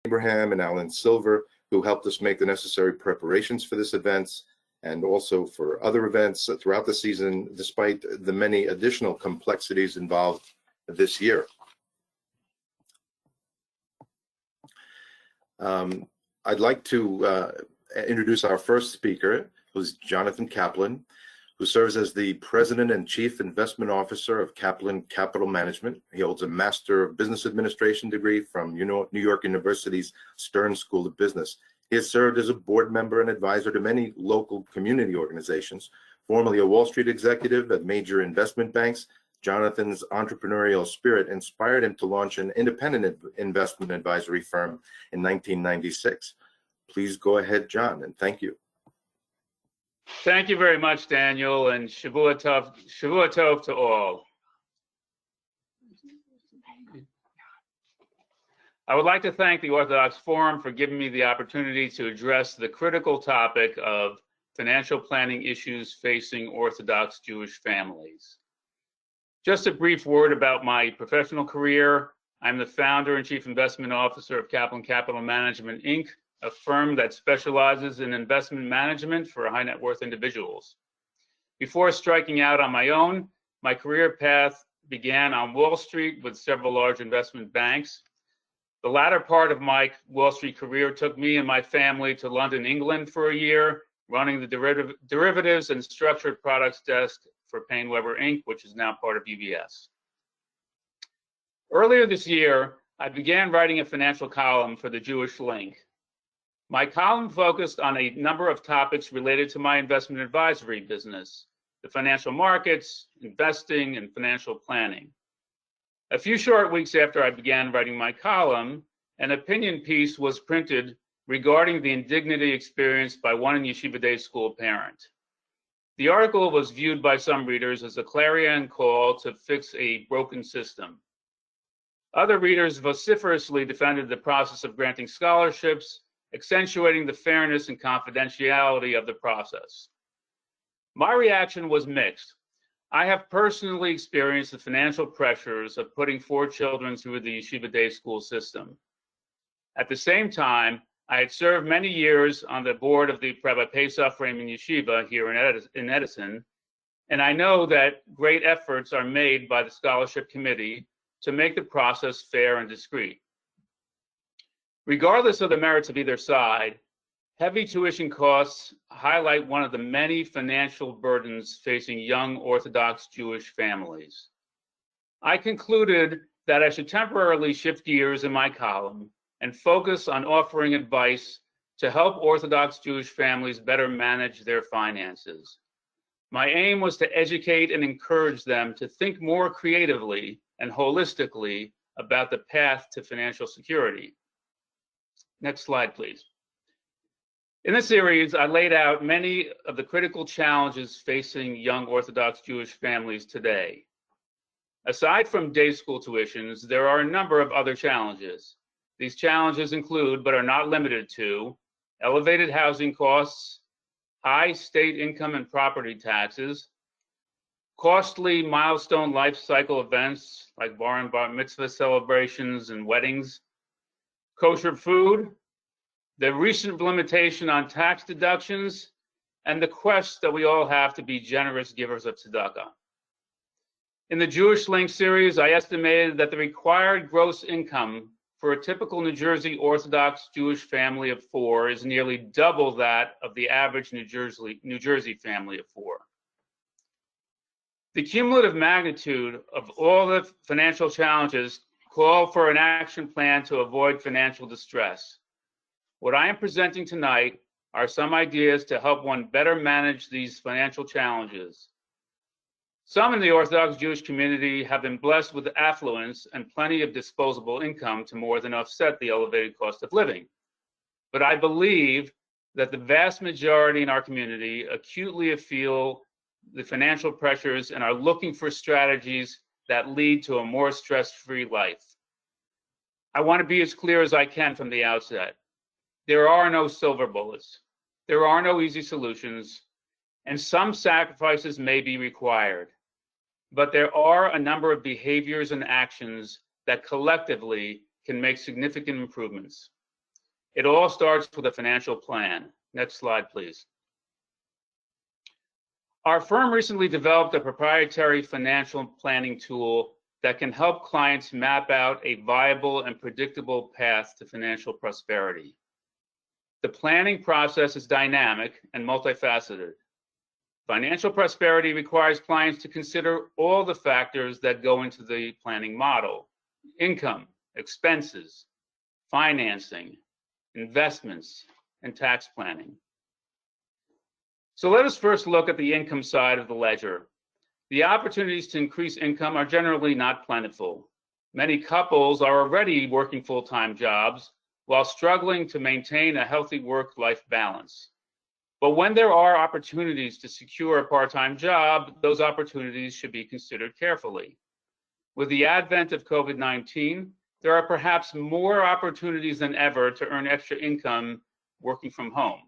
Abraham and Alan Silver, who helped us make the necessary preparations for this event and also for other events throughout the season, despite the many additional complexities involved this year. I'd like to introduce our first speaker, who's Jonathan Caplan, who serves as the President and Chief Investment Officer of Caplan Capital Management. He holds a Master of Business Administration degree from New York University's Stern School of Business. He has served as a board member and advisor to many local community organizations. Formerly a Wall Street executive at major investment banks, Jonathan's entrepreneurial spirit inspired him to launch an independent investment advisory firm in 1996. Please go ahead, John, and thank you. Thank you very much, Daniel, and Shavua Tov to all. I would like to thank the Orthodox Forum for giving me the opportunity to address the critical topic of financial planning issues facing Orthodox Jewish families. Just a brief word about my professional career. I'm the founder and chief investment officer of Caplan Capital Management, Inc., a firm that specializes in investment management for high net worth individuals. Before striking out on my own, my career path began on Wall Street with several large investment banks. The latter part of my Wall Street career took me and my family to London, England for a year, running the derivatives and structured products desk for PaineWebber Inc., which is now part of UBS. Earlier this year, I began writing a financial column for the Jewish Link. My column focused on a number of topics related to my investment advisory business, the financial markets, investing, and financial planning. A few short weeks after I began writing my column, an opinion piece was printed regarding the indignity experienced by one yeshiva day school parent. The article was viewed by some readers as a clarion call to fix a broken system. Other readers vociferously defended the process of granting scholarships, accentuating the fairness and confidentiality of the process. My reaction was mixed. I have personally experienced the financial pressures of putting 4 children through the yeshiva day school system. At the same time, I had served many years on the board of the PROBATE Raymond Yeshiva here in Edison, and I know that great efforts are made by the scholarship committee to make the process fair and discreet. Regardless of the merits of either side, heavy tuition costs highlight one of the many financial burdens facing young Orthodox Jewish families. I concluded that I should temporarily shift gears in my column and focus on offering advice to help Orthodox Jewish families better manage their finances. My aim was to educate and encourage them to think more creatively and holistically about the path to financial security. Next slide, please. In this series, I laid out many of the critical challenges facing young Orthodox Jewish families today. Aside from day school tuitions, there are a number of other challenges. These challenges include, but are not limited to, elevated housing costs, high state income and property taxes, costly milestone life cycle events like bar and bar mitzvah celebrations and weddings, kosher food, the recent limitation on tax deductions, and the quest that we all have to be generous givers of tzedakah. In the Jewish Link series, I estimated that the required gross income for a typical New Jersey Orthodox Jewish family of 4 is nearly double that of the average New Jersey family of 4. The cumulative magnitude of all the financial challenges call for an action plan to avoid financial distress. What I am presenting tonight are some ideas to help one better manage these financial challenges. Some in the Orthodox Jewish community have been blessed with affluence and plenty of disposable income to more than offset the elevated cost of living. But I believe that the vast majority in our community acutely feel the financial pressures and are looking for strategies that lead to a more stress-free life. I want to be as clear as I can from the outset. There are no silver bullets. There are no easy solutions, and some sacrifices may be required. But there are a number of behaviors and actions that collectively can make significant improvements. It all starts with a financial plan. Next slide, please. Our firm recently developed a proprietary financial planning tool that can help clients map out a viable and predictable path to financial prosperity. The planning process is dynamic and multifaceted. Financial prosperity requires clients to consider all the factors that go into the planning model: income, expenses, financing, investments, and tax planning. So let us first look at the income side of the ledger. The opportunities to increase income are generally not plentiful. Many couples are already working full-time jobs while struggling to maintain a healthy work-life balance. But when there are opportunities to secure a part-time job, those opportunities should be considered carefully. With the advent of COVID-19, there are perhaps more opportunities than ever to earn extra income working from home.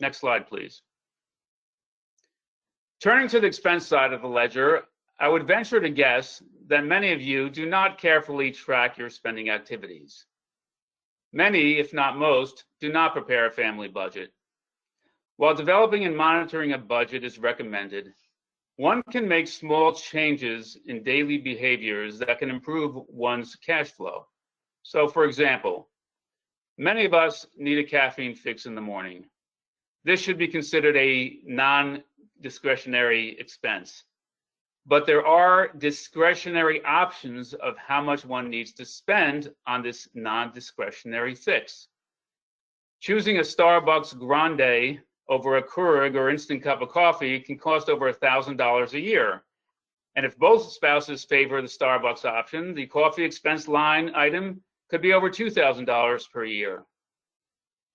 Next slide, please. Turning to the expense side of the ledger, I would venture to guess that many of you do not carefully track your spending activities. Many, if not most, do not prepare a family budget. While developing and monitoring a budget is recommended, one can make small changes in daily behaviors that can improve one's cash flow. So, for example, many of us need a caffeine fix in the morning. This should be considered a non-discretionary expense. But there are discretionary options of how much one needs to spend on this non-discretionary fix. Choosing a Starbucks Grande over a Keurig or instant cup of coffee can cost over $1,000 a year. And if both spouses favor the Starbucks option, the coffee expense line item could be over $2,000 per year.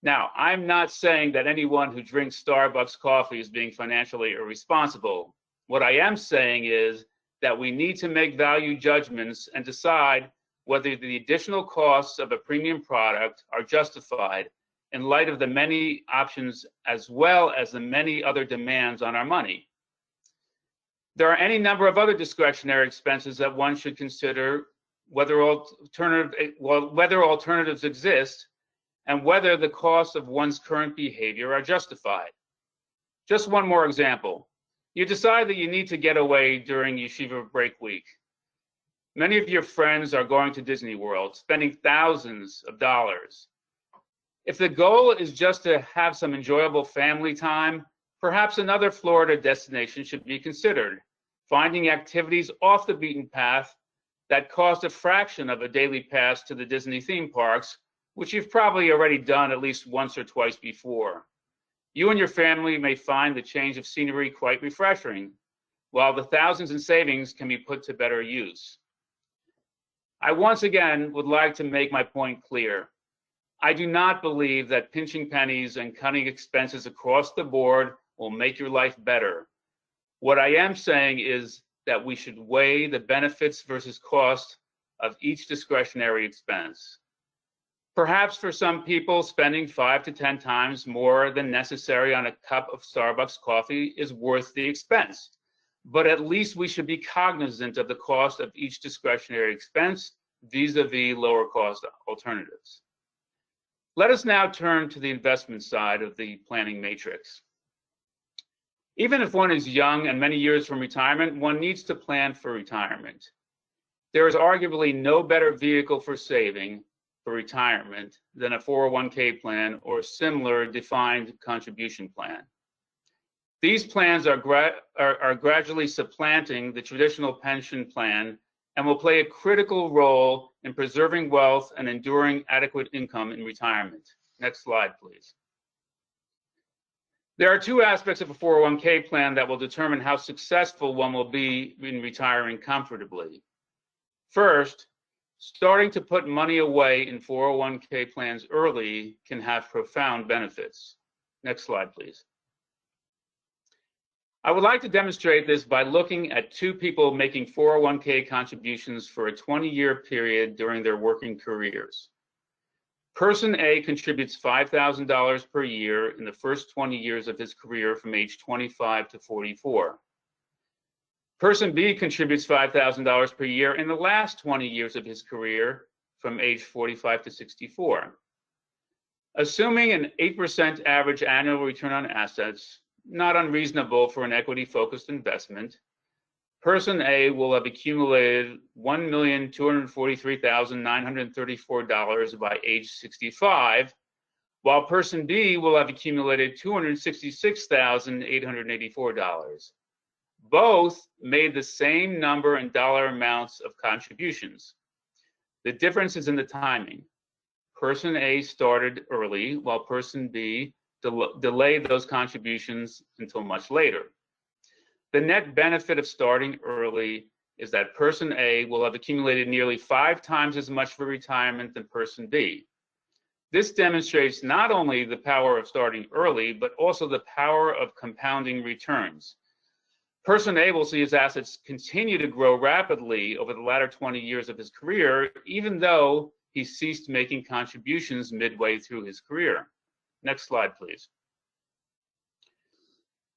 Now, I'm not saying that anyone who drinks Starbucks coffee is being financially irresponsible. What I am saying is that we need to make value judgments and decide whether the additional costs of a premium product are justified in light of the many options as well as the many other demands on our money. There are any number of other discretionary expenses that one should consider, whether alternatives exist and whether the costs of one's current behavior are justified. Just one more example. You decide that you need to get away during yeshiva break week. Many of your friends are going to Disney World, spending thousands of dollars. If the goal is just to have some enjoyable family time, perhaps another Florida destination should be considered, finding activities off the beaten path that cost a fraction of a daily pass to the Disney theme parks, which you've probably already done at least once or twice before. You and your family may find the change of scenery quite refreshing, while the thousands in savings can be put to better use. I once again would like to make my point clear. I do not believe that pinching pennies and cutting expenses across the board will make your life better. What I am saying is that we should weigh the benefits versus cost of each discretionary expense. Perhaps for some people, spending 5 to 10 times more than necessary on a cup of Starbucks coffee is worth the expense. But at least we should be cognizant of the cost of each discretionary expense vis-a-vis lower cost alternatives. Let us now turn to the investment side of the planning matrix. Even if one is young and many years from retirement, one needs to plan for retirement. There is arguably no better vehicle for saving for retirement than a 401k plan or similar defined contribution plan. These plans are gradually supplanting the traditional pension plan and will play a critical role in preserving wealth and enduring adequate income in retirement. Next slide, please. There are two aspects of a 401k plan that will determine how successful one will be in retiring comfortably. First, starting to put money away in 401k plans early can have profound benefits. Next slide, please. I would like to demonstrate this by looking at two people making 401k contributions for a 20-year period during their working careers. Person A contributes $5,000 per year in the first 20 years of his career from age 25 to 44. Person B contributes $5,000 per year in the last 20 years of his career from age 45 to 64. Assuming an 8% average annual return on assets, not unreasonable for an equity-focused investment, Person A will have accumulated $1,243,934 by age 65, while Person B will have accumulated $266,884. Both made the same number and dollar amounts of contributions. The difference is in the timing. Person A started early, while Person B delayed those contributions until much later. The net benefit of starting early is that Person A will have accumulated nearly 5 times as much for retirement than Person B. This demonstrates not only the power of starting early, but also the power of compounding returns. Person A will see his assets continue to grow rapidly over the latter 20 years of his career, even though he ceased making contributions midway through his career. Next slide, please.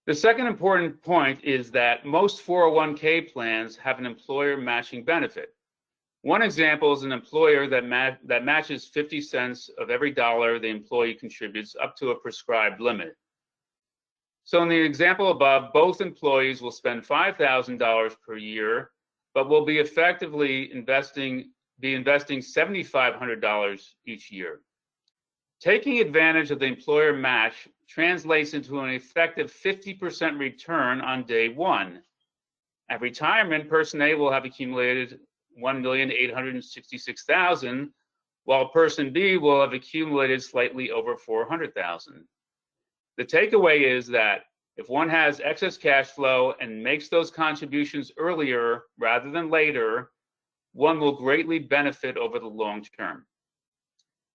The second important point is that most 401k plans have an employer matching benefit. One example is an employer that matches 50 cents of every dollar the employee contributes up to a prescribed limit. So in the example above, both employees will spend $5,000 per year, but will be effectively investing $7,500 each year. Taking advantage of the employer match translates into an effective 50% return on day one. At retirement, Person A will have accumulated $1,866,000, while Person B will have accumulated slightly over $400,000. The takeaway is that if one has excess cash flow and makes those contributions earlier rather than later, one will greatly benefit over the long term.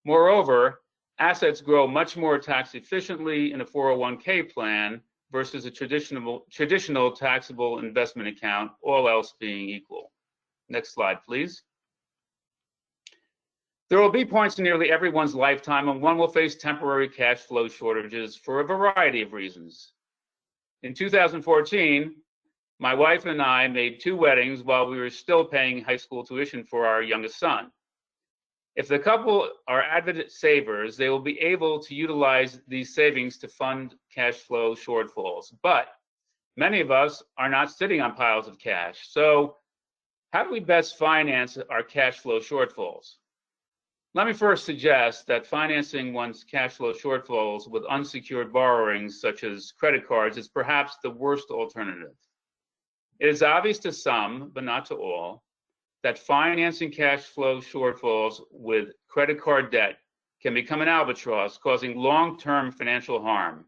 Moreover, assets grow much more tax efficiently in a 401k plan versus a traditional taxable investment account, all else being equal. Next slide, please. There will be points in nearly everyone's lifetime when one will face temporary cash flow shortages for a variety of reasons. In 2014, my wife and I made 2 weddings while we were still paying high school tuition for our youngest son. If the couple are avid savers, they will be able to utilize these savings to fund cash flow shortfalls. But many of us are not sitting on piles of cash. So how do we best finance our cash flow shortfalls? Let me first suggest that financing one's cash flow shortfalls with unsecured borrowings, such as credit cards, is perhaps the worst alternative. It is obvious to some, but not to all, that financing cash flow shortfalls with credit card debt can become an albatross, causing long-term financial harm.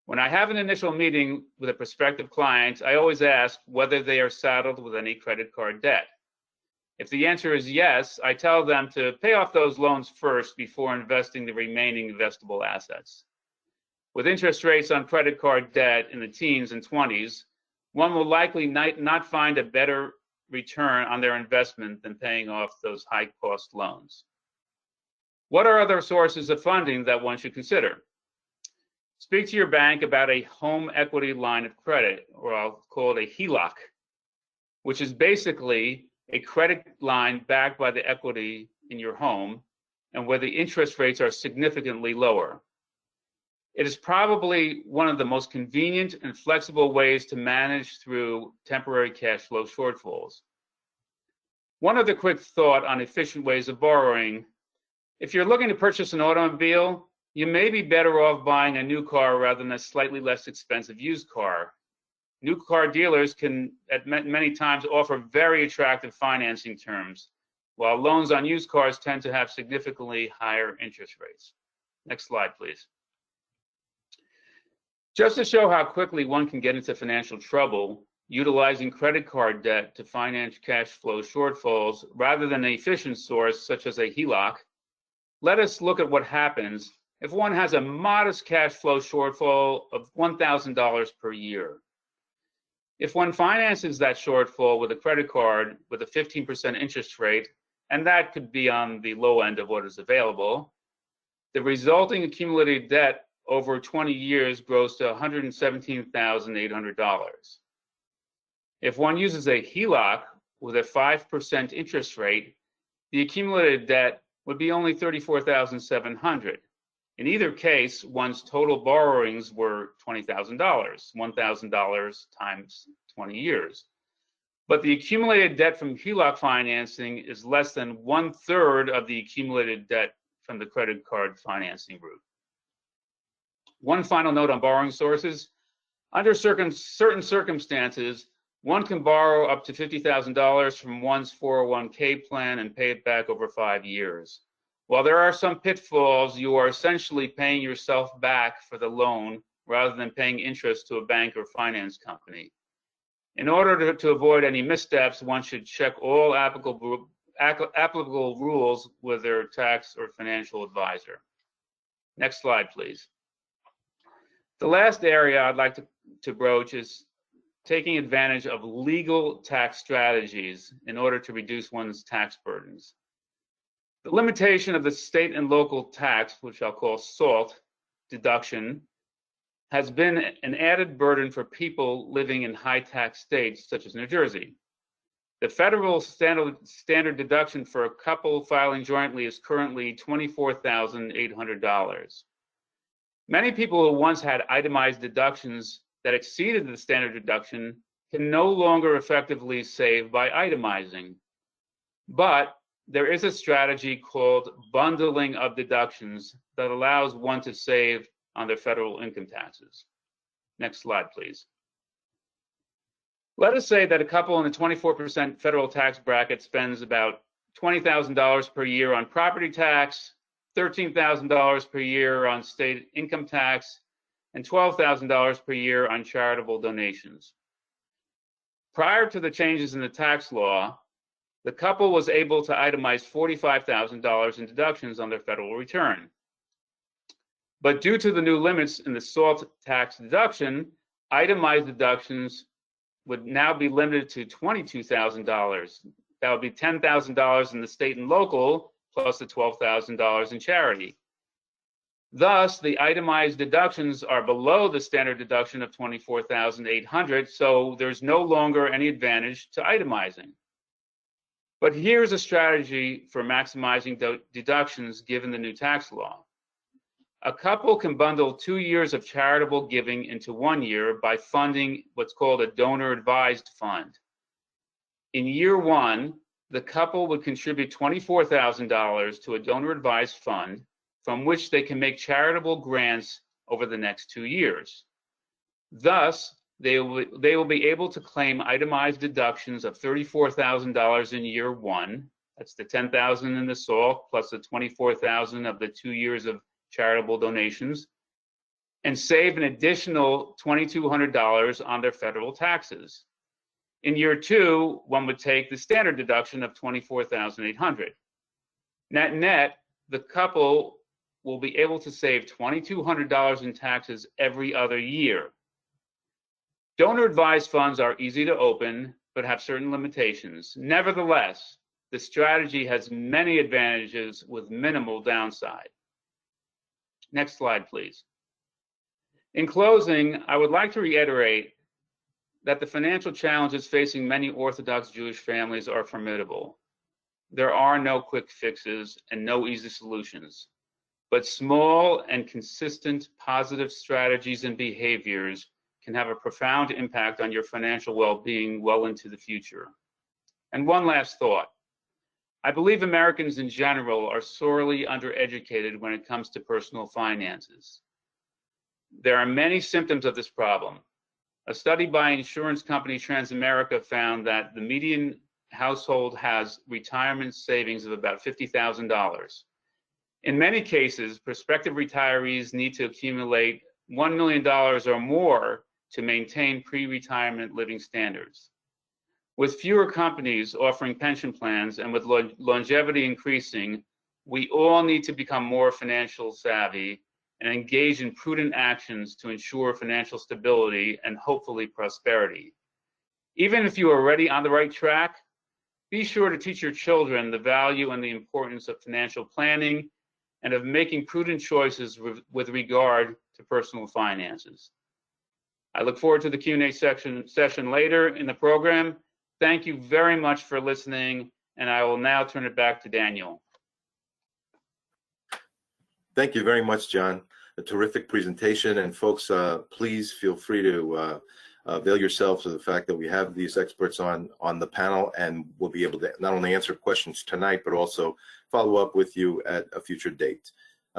When I have an initial meeting with a prospective client, I always ask whether they are saddled with any credit card debt. If the answer is yes, I tell them to pay off those loans first before investing the remaining investable assets. With interest rates on credit card debt in the teens and 20s, one will likely not find a better return on their investment than paying off those high-cost loans. What are other sources of funding that one should consider? Speak to your bank about a home equity line of credit, or I'll call it a HELOC, which is basically a credit line backed by the equity in your home and where the interest rates are significantly lower. It is probably one of the most convenient and flexible ways to manage through temporary cash flow shortfalls. One other quick thought on efficient ways of borrowing. If you're looking to purchase an automobile, you may be better off buying a new car rather than a slightly less expensive used car. New car dealers can at many times offer very attractive financing terms, while loans on used cars tend to have significantly higher interest rates. Next slide, please. Just to show how quickly one can get into financial trouble, utilizing credit card debt to finance cash flow shortfalls rather than an efficient source such as a HELOC, let us look at what happens if one has a modest cash flow shortfall of $1,000 per year. If one finances that shortfall with a credit card with a 15% interest rate, and that could be on the low end of what is available, the resulting accumulated debt over 20 years grows to $117,800. If one uses a HELOC with a 5% interest rate, the accumulated debt would be only $34,700. In either case, one's total borrowings were $20,000, $1,000 times 20 years. But the accumulated debt from HELOC financing is less than 1/3 of the accumulated debt from the credit card financing route. One final note on borrowing sources. Under certain circumstances, one can borrow up to $50,000 from one's 401k plan and pay it back over 5 years. While there are some pitfalls, you are essentially paying yourself back for the loan rather than paying interest to a bank or finance company. In order to avoid any missteps, one should check all applicable rules with their tax or financial advisor. Next slide, please. The last area I'd like to broach is taking advantage of legal tax strategies in order to reduce one's tax burdens. The limitation of the state and local tax, which I'll call SALT deduction, has been an added burden for people living in high tax states such as New Jersey. The federal standard deduction for a couple filing jointly is currently $24,800. Many people who once had itemized deductions that exceeded the standard deduction can no longer effectively save by itemizing. But there is a strategy called bundling of deductions that allows one to save on their federal income taxes. Next slide, please. Let us say that a couple in the 24% federal tax bracket spends about $20,000 per year on property tax, $13,000 per year on state income tax, and $12,000 per year on charitable donations. Prior to the changes in the tax law, the couple was able to itemize $45,000 in deductions on their federal return. But due to the new limits in the SALT tax deduction, itemized deductions would now be limited to $22,000. That would be $10,000 in the state and local, plus the $12,000 in charity. Thus, the itemized deductions are below the standard deduction of $24,800, so there's no longer any advantage to itemizing. But here's a strategy for maximizing deductions given the new tax law. A couple can bundle 2 years of charitable giving into 1 year by funding what's called a donor-advised fund. In year 1, the couple would contribute $24,000 to a donor-advised fund from which they can make charitable grants over the next 2 years. Thus, they will be able to claim itemized deductions of $34,000 in year 1. That's the $10,000 in the SALT plus the $24,000 of the 2 years of charitable donations, and save an additional $2,200 on their federal taxes. In year 2, one would take the standard deduction of $24,800. Net, the couple will be able to save $2,200 in taxes every other year. Donor-advised funds are easy to open, but have certain limitations. Nevertheless, the strategy has many advantages with minimal downside. Next slide, please. In closing, I would like to reiterate that the financial challenges facing many Orthodox Jewish families are formidable. There are no quick fixes and no easy solutions, but small and consistent positive strategies and behaviors can have a profound impact on your financial well-being well into the future. And one last thought. I believe Americans in general are sorely undereducated when it comes to personal finances. There are many symptoms of this problem. A study by insurance company Transamerica found that the median household has retirement savings of about $50,000. In many cases, prospective retirees need to accumulate $1 million or more to maintain pre-retirement living standards. With fewer companies offering pension plans and with longevity increasing, we all need to become more financial savvy and engage in prudent actions to ensure financial stability and hopefully prosperity. Even if you are already on the right track, be sure to teach your children the value and the importance of financial planning and of making prudent choices with regard to personal finances. I look forward to the Q&A session later in the program. Thank you very much for listening, and I will now turn it back to Daniel. Thank you very much, John. A terrific presentation. And folks, please feel free to avail yourselves of the fact that we have these experts on the panel, and we'll be able to not only answer questions tonight, but also follow up with you at a future date.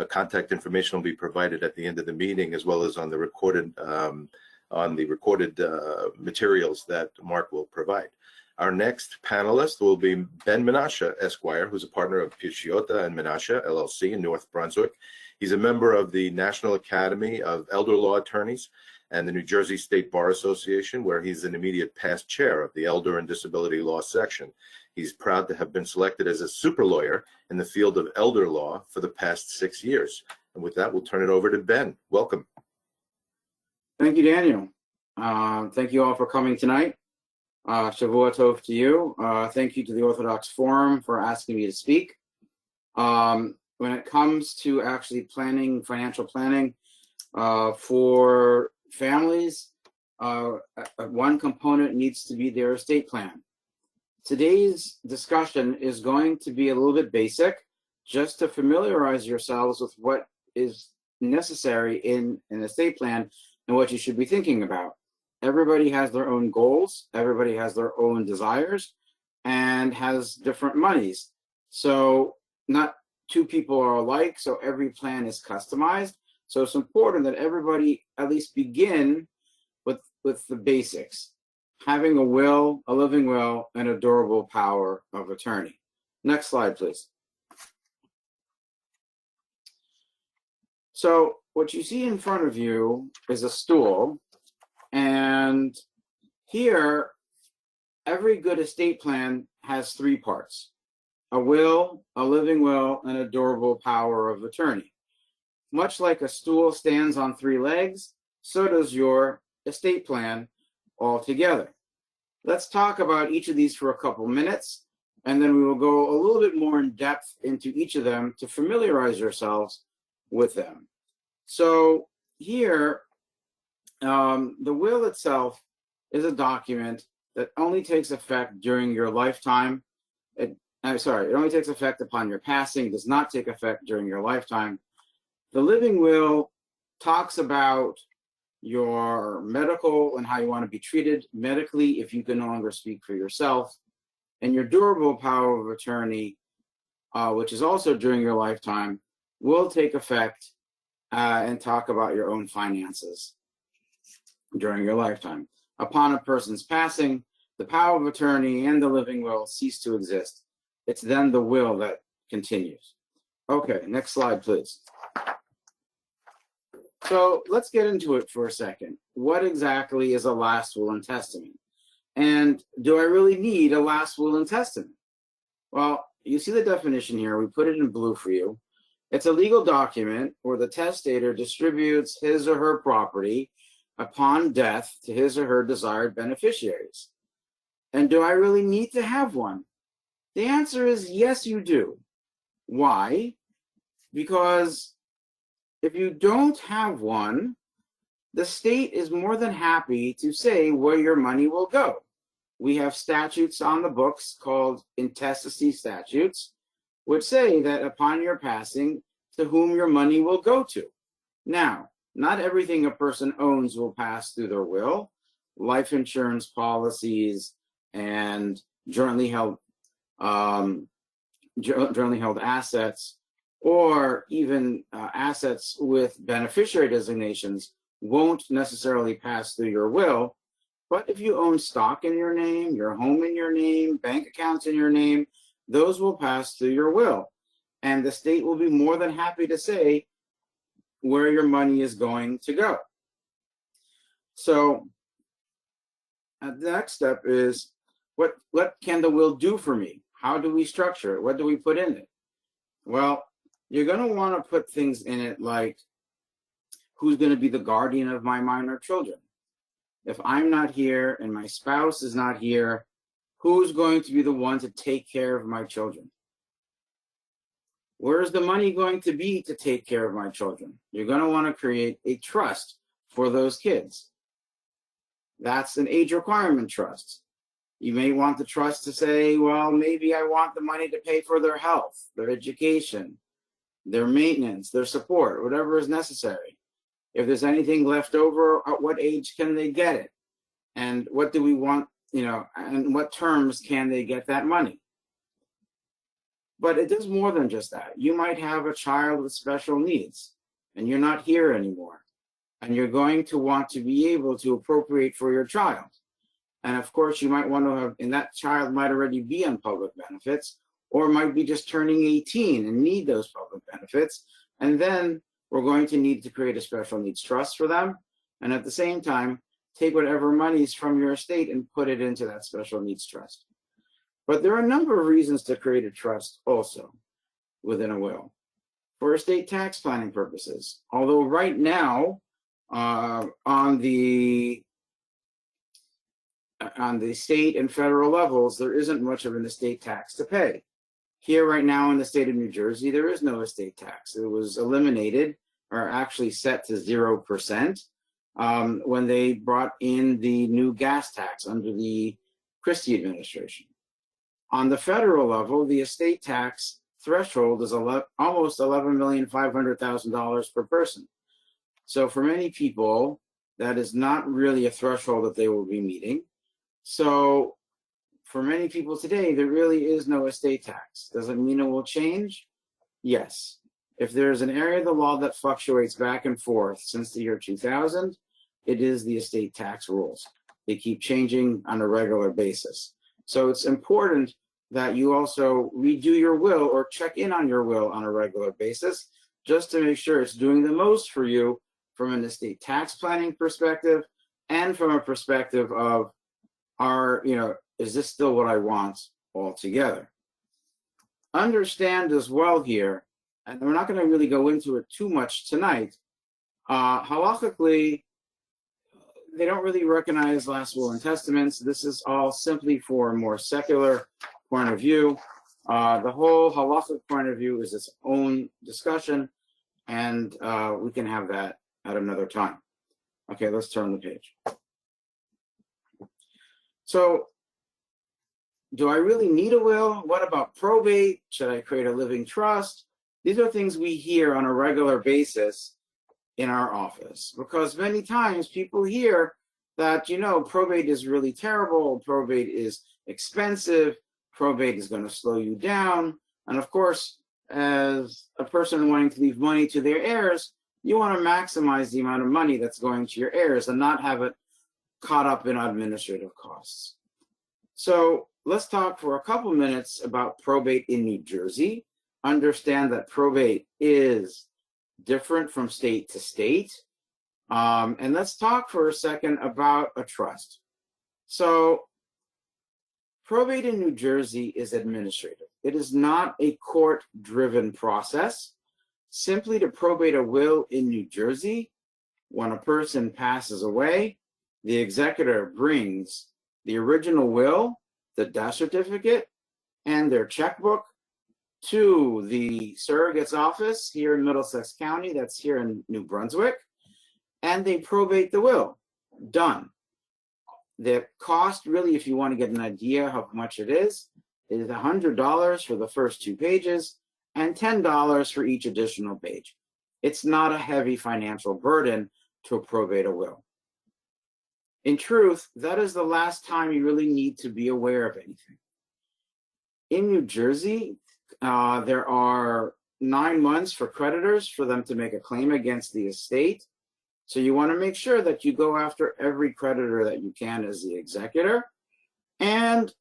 Contact information will be provided at the end of the meeting, as well as on the recorded materials that Mark will provide. Our next panelist will be Ben Menasha, Esquire, who's a partner of Picciotta and Menasha, LLC in North Brunswick. He's a member of the National Academy of Elder Law Attorneys and the New Jersey State Bar Association, where he's an immediate past chair of the Elder and Disability Law section. He's proud to have been selected as a super lawyer in the field of elder law for the past 6 years. And with that, we'll turn it over to Ben. Welcome. Thank you, Daniel. Thank you all for coming tonight. Shavua Tov to you. Thank you to the Orthodox Forum for asking me to speak. When it comes to actually planning, financial planning for families, one component needs to be their estate plan. Today's discussion is going to be a little bit basic, just to familiarize yourselves with what is necessary in an estate plan and what you should be thinking about. Everybody has their own goals, everybody has their own desires, and has different monies. So not two people are alike, so every plan is customized. So it's important that everybody at least begin with the basics. Having a will, a living will, and a durable power of attorney. Next slide, please. So what you see in front of you is a stool, and here, every good estate plan has three parts: a will, a living will, and a durable power of attorney. Much like a stool stands on three legs, so does your estate plan altogether. Let's talk about each of these for a couple minutes, and then we will go a little bit more in depth into each of them to familiarize yourselves with them. So here, the will itself is a document that only takes effect during your lifetime. It only takes effect upon your passing, does not take effect during your lifetime. The living will talks about your medical and how you want to be treated medically if you can no longer speak for yourself. And your durable power of attorney, which is also during your lifetime, will take effect and talk about your own finances during your lifetime. Upon a person's passing, the power of attorney and the living will cease to exist. It's then the will that continues. Okay, next slide, please. So let's get into it for a second. What exactly is a last will and testament? And do I really need a last will and testament? Well, you see the definition here. We put it in blue for you. It's a legal document where the testator distributes his or her property upon death to his or her desired beneficiaries. And do I really need to have one? The answer is yes, you do. Why? Because if you don't have one, the state is more than happy to say where your money will go. We have statutes on the books called intestacy statutes, which say that upon your passing, to whom your money will go to. Now, not everything a person owns will pass through their will. Life insurance policies and jointly held assets, or even assets with beneficiary designations, won't necessarily pass through your will. But if you own stock in your name, your home in your name, bank accounts in your name, those will pass through your will. And the state will be more than happy to say where your money is going to go. So the next step is, what can the will do for me? How do we structure it? What do we put in it? Well, you're going to want to put things in it like, who's going to be the guardian of my minor children? If I'm not here and my spouse is not here, who's going to be the one to take care of my children? Where's the money going to be to take care of my children? You're going to want to create a trust for those kids. That's an age requirement trust. You may want the trust to say, well, maybe I want the money to pay for their health, their education, their maintenance, their support, whatever is necessary. If there's anything left over, at what age can they get it? And what do we want, and what terms can they get that money? But it does more than just that. You might have a child with special needs and you're not here anymore. And you're going to want to be able to appropriate for your child. And of course, you might want to have, and that child might already be on public benefits or might be just turning 18 and need those public benefits. And then we're going to need to create a special needs trust for them. And at the same time, take whatever monies from your estate and put it into that special needs trust. But there are a number of reasons to create a trust also within a will for estate tax planning purposes. Although right now, on the state and federal levels, there isn't much of an estate tax to pay. Here right now in the state of New Jersey, there is no estate tax. It was eliminated or actually set to 0% when they brought in the new gas tax under the Christie administration. On the federal level, the estate tax threshold is almost $11,500,000 per person. So for many people, that is not really a threshold that they will be meeting. So for many people today, there really is no estate tax. Does it mean it will change? Yes. If there's an area of the law that fluctuates back and forth since the year 2000, it is the estate tax rules. They keep changing on a regular basis. So it's important that you also redo your will or check in on your will on a regular basis, just to make sure it's doing the most for you from an estate tax planning perspective and from a perspective of, is this still what I want altogether? Understand as well here, and we're not going to really go into it too much tonight, halachically, they don't really recognize last will and testaments. This is all simply for a more secular point of view. The whole halachic point of view is its own discussion, and we can have that at another time. Okay, let's turn the page. So, do I really need a will? What about probate? Should I create a living trust? These are things we hear on a regular basis in our office, because many times people hear that, probate is really terrible, probate is expensive, probate is going to slow you down. And of course, as a person wanting to leave money to their heirs, you want to maximize the amount of money that's going to your heirs and not have it caught up in administrative costs. So let's talk for a couple minutes about probate in New Jersey. Understand that probate is different from state to state. And let's talk for a second about a trust. So probate in New Jersey is administrative. It is not a court-driven process. Simply to probate a will in New Jersey, when a person passes away, the executor brings the original will, the death certificate, and their checkbook to the surrogate's office here in Middlesex County, that's here in New Brunswick, and they probate the will. Done. The cost, really, if you want to get an idea how much it is $100 for the first 2 pages and $10 for each additional page. It's not a heavy financial burden to probate a will. In truth, that is the last time you really need to be aware of anything. In New Jersey, there are 9 months for creditors for them to make a claim against the estate. So you want to make sure that you go after every creditor that you can as the executor. And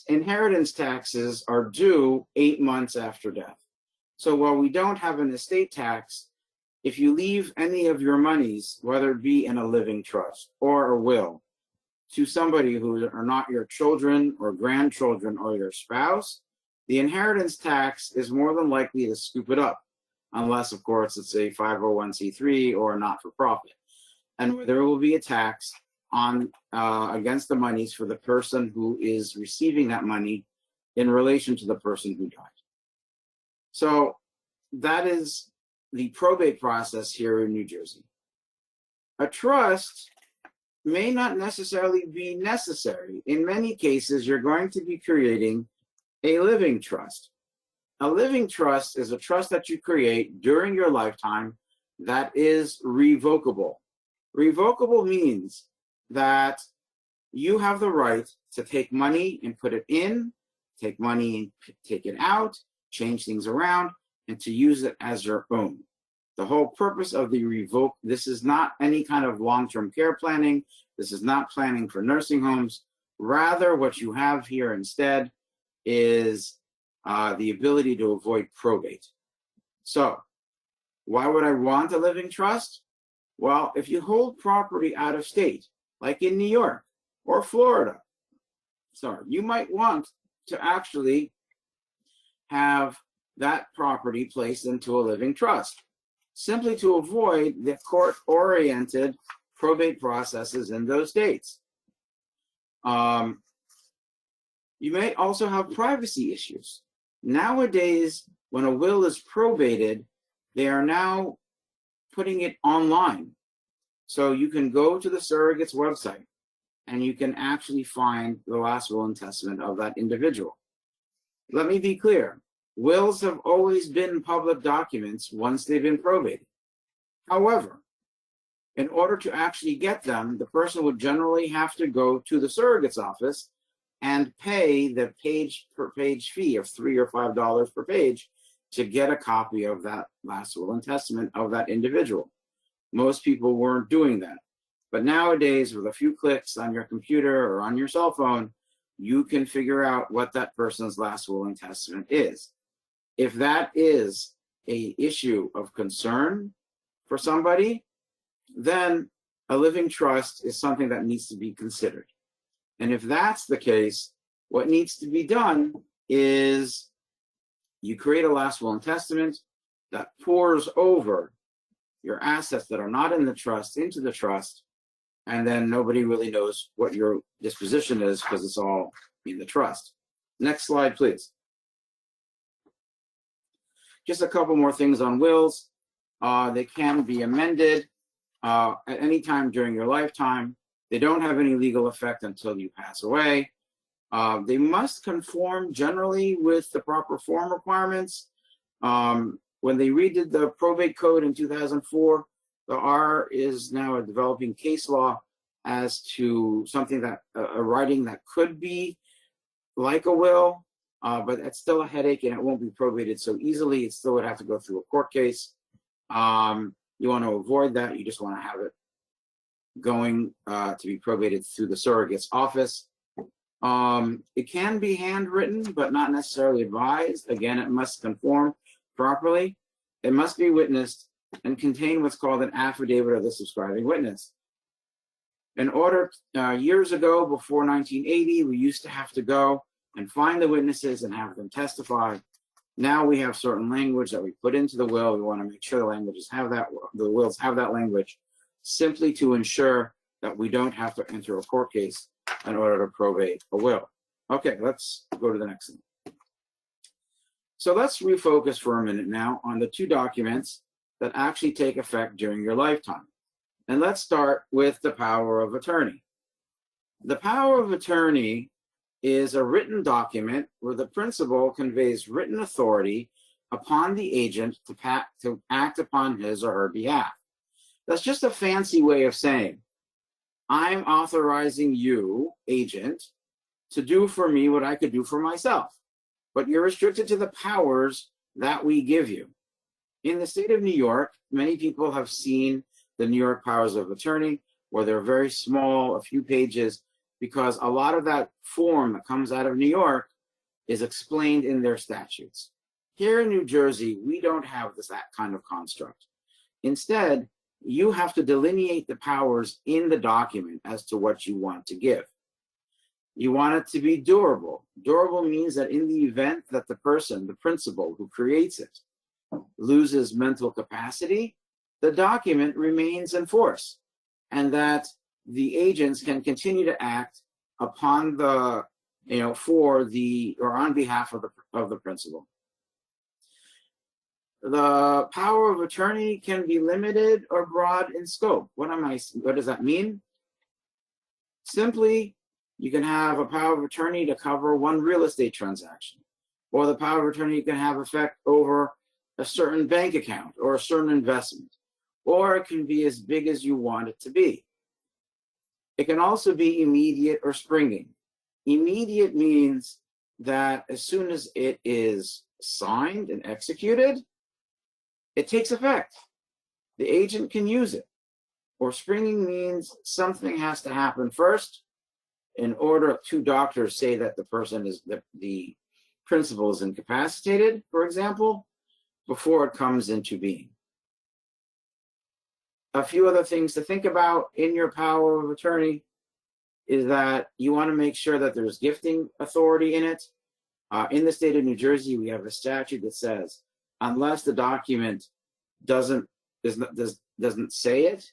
inheritance taxes are due 8 months after death. So while we don't have an estate tax, if you leave any of your monies, whether it be in a living trust or a will, to somebody who are not your children or grandchildren or your spouse, the inheritance tax is more than likely to scoop it up, unless, of course, it's a 501c3 or a not-for-profit. And there will be a tax on against the monies for the person who is receiving that money in relation to the person who died. So that is the probate process here in New Jersey. A trust may not necessarily be necessary. In many cases, you're going to be creating a living trust. A living trust is a trust that you create during your lifetime that is revocable. Revocable means that you have the right to take money and put it in, take money and take it out, change things around, and to use it as your own. The whole purpose of the revoke, this is not any kind of long-term care planning. This is not planning for nursing homes. Rather, what you have here instead is the ability to avoid probate. So, why would I want a living trust? Well, if you hold property out of state, like in New York or Florida, you might want to actually have that property placed into a living trust, simply to avoid the court-oriented probate processes in those states. You may also have privacy issues. Nowadays, when a will is probated, they are now putting it online. So you can go to the surrogate's website and you can actually find the last will and testament of that individual. Let me be clear. Wills have always been public documents once they've been probated. However, in order to actually get them, the person would generally have to go to the surrogate's office and pay the page per page fee of $3 or $5 per page to get a copy of that last will and testament of that individual. Most people weren't doing that. But nowadays, with a few clicks on your computer or on your cell phone, you can figure out what that person's last will and testament is. If that is an issue of concern for somebody, then a living trust is something that needs to be considered. And if that's the case, what needs to be done is you create a last will and testament that pours over your assets that are not in the trust into the trust, and then nobody really knows what your disposition is because it's all in the trust. Next slide, please. Just a couple more things on wills. They can be amended at any time during your lifetime. They don't have any legal effect until you pass away. They must conform generally with the proper form requirements. When they redid the probate code in 2004, the R is now a developing case law as to something that a writing that could be like a will, but it's still a headache and it won't be probated so easily. It still would have to go through a court case. You want to avoid that. You just want to have it going to be probated through the surrogate's office. It can be handwritten, but not necessarily advised. Again, it must conform properly. It must be witnessed and contain what's called an affidavit of the subscribing witness. In order, years ago, before 1980, we used to have to go and find the witnesses and have them testify. Now we have certain language that we put into the will. We want to make sure the languages have that, the wills have that language, simply to ensure that we don't have to enter a court case in order to probate a will. Okay, let's go to the next thing. So let's refocus for a minute now on the two documents that actually take effect during your lifetime. And let's start with the power of attorney. The power of attorney is a written document where the principal conveys written authority upon the agent to act upon his or her behalf. That's just a fancy way of saying, I'm authorizing you, agent, to do for me what I could do for myself. But you're restricted to the powers that we give you. In the state of New York, many people have seen the New York powers of attorney, where they're very small, a few pages, because a lot of that form that comes out of New York is explained in their statutes. Here in New Jersey, we don't have that kind of construct. Instead, you have to delineate the powers in the document as to what you want to give. You want it to be durable. Durable means that in the event that the person, the principal who creates it, loses mental capacity, the document remains in force, and that the agents can continue to act upon the, for the, or on behalf of the principal. The power of attorney can be limited or broad in scope. What does that mean? Simply, you can have a power of attorney to cover one real estate transaction. or the power of attorney can have effect over a certain bank account or a certain investment, or it can be as big as you want it to be. It can also be immediate or springing. Immediate means that as soon as it is signed and executed, it takes effect. The agent can use it. Or springing means something has to happen first in order. Two doctors say that the person is, the principal is incapacitated, for example, before it comes into being. A few other things to think about in your power of attorney is that you want to make sure that there's gifting authority in it. In the state of New Jersey, we have a statute that says, unless the document doesn't say it,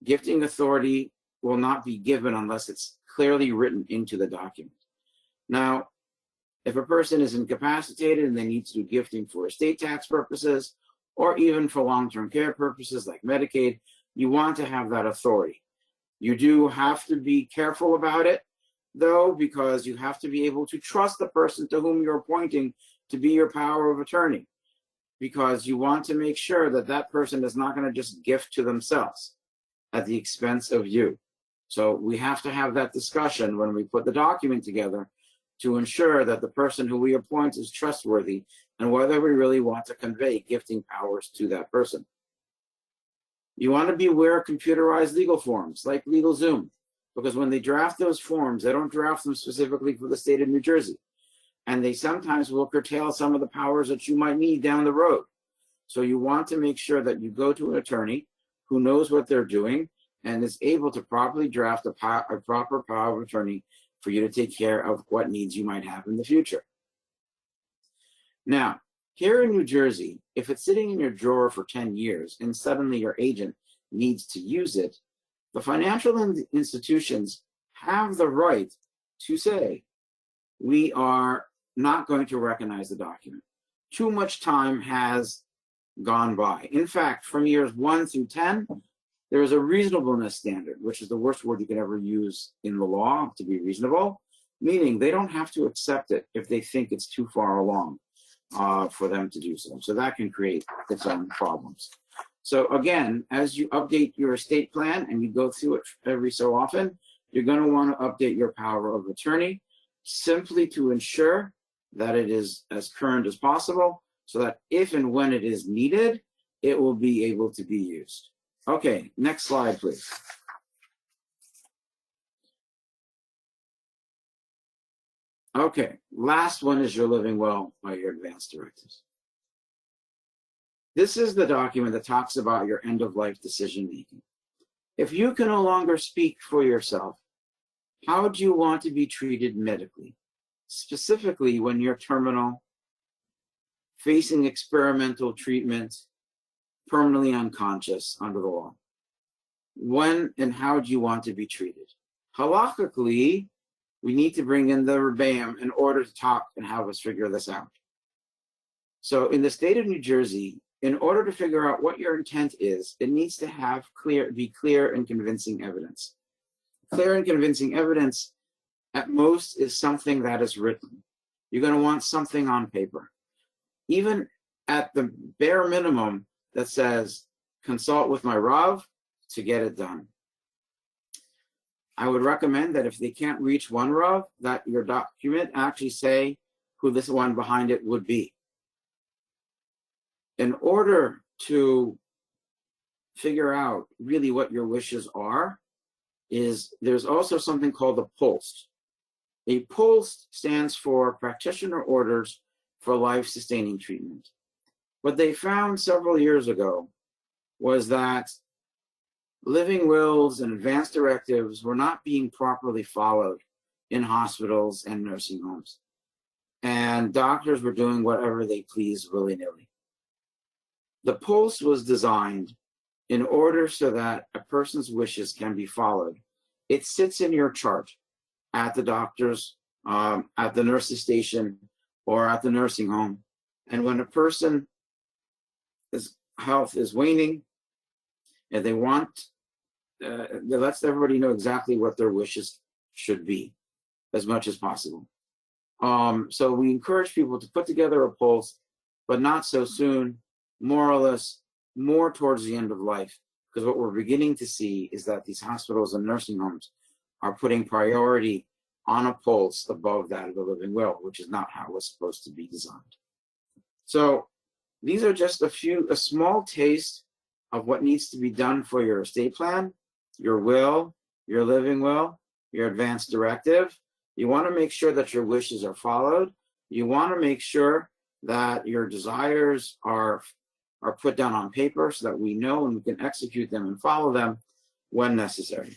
gifting authority will not be given unless it's clearly written into the document. Now, if a person is incapacitated and they need to do gifting for estate tax purposes, or even for long-term care purposes like Medicaid, you want to have that authority. You do have to be careful about it, though, because you have to be able to trust the person to whom you're appointing to be your power of attorney, because you want to make sure that that person is not going to just gift to themselves at the expense of you. So we have to have that discussion when we put the document together to ensure that the person who we appoint is trustworthy and whether we really want to convey gifting powers to that person. You want to be aware of computerized legal forms like LegalZoom, because when they draft those forms, they don't draft them specifically for the state of New Jersey. And they sometimes will curtail some of the powers that you might need down the road. So you want to make sure that you go to an attorney who knows what they're doing and is able to properly draft a proper power of attorney for you to take care of what needs you might have in the future. Now, here in New Jersey, if it's sitting in your drawer for 10 years and suddenly your agent needs to use it, the financial institutions have the right to say, we are not going to recognize the document. Too much time has gone by. In fact, from years 1 through 10, there is a reasonableness standard, which is the worst word you could ever use in the law, to be reasonable, meaning they don't have to accept it if they think it's too far along for them to do so. So that can create its own problems. So again, as you update your estate plan and you go through it every so often, you're going to want to update your power of attorney simply to ensure that it is as current as possible so that if and when it is needed, it will be able to be used. Okay, next slide, please. Okay, last one is your living well by your advanced directives. This is the document that talks about your end-of-life decision-making. If you can no longer speak for yourself, how do you want to be treated medically? Specifically when you're terminal, facing experimental treatment, permanently unconscious under the law. When and how do you want to be treated? Halachically, we need to bring in the Rebbeim in order to talk and have us figure this out. So in the state of New Jersey, in order to figure out what your intent is, it needs to have be clear and convincing evidence. Clear and convincing evidence, at most, is something that is written. You're going to want something on paper. Even at the bare minimum that says, consult with my Rav to get it done. I would recommend that if they can't reach one Rav, that your document actually say who this one behind it would be. In order to figure out really what your wishes are, there's also something called a POLST. A POLST stands for Practitioner Orders for Life-Sustaining Treatment. What they found several years ago was that living wills and advanced directives were not being properly followed in hospitals and nursing homes. And doctors were doing whatever they pleased willy-nilly. The POLST was designed in order so that a person's wishes can be followed. It sits in your chart at the doctor's, at the nurse's station, or at the nursing home. And when a person's health is waning, and they want, it lets everybody know exactly what their wishes should be as much as possible. So we encourage people to put together a pulse, but not so soon, more or less, more towards the end of life. Because what we're beginning to see is that these hospitals and nursing homes are putting priority on a pulse above that of the living will, which is not how it's supposed to be designed. So these are just a small taste of what needs to be done for your estate plan, your will, your living will, your advance directive. You want to make sure that your wishes are followed. You want to make sure that your desires are put down on paper so that we know and we can execute them and follow them when necessary.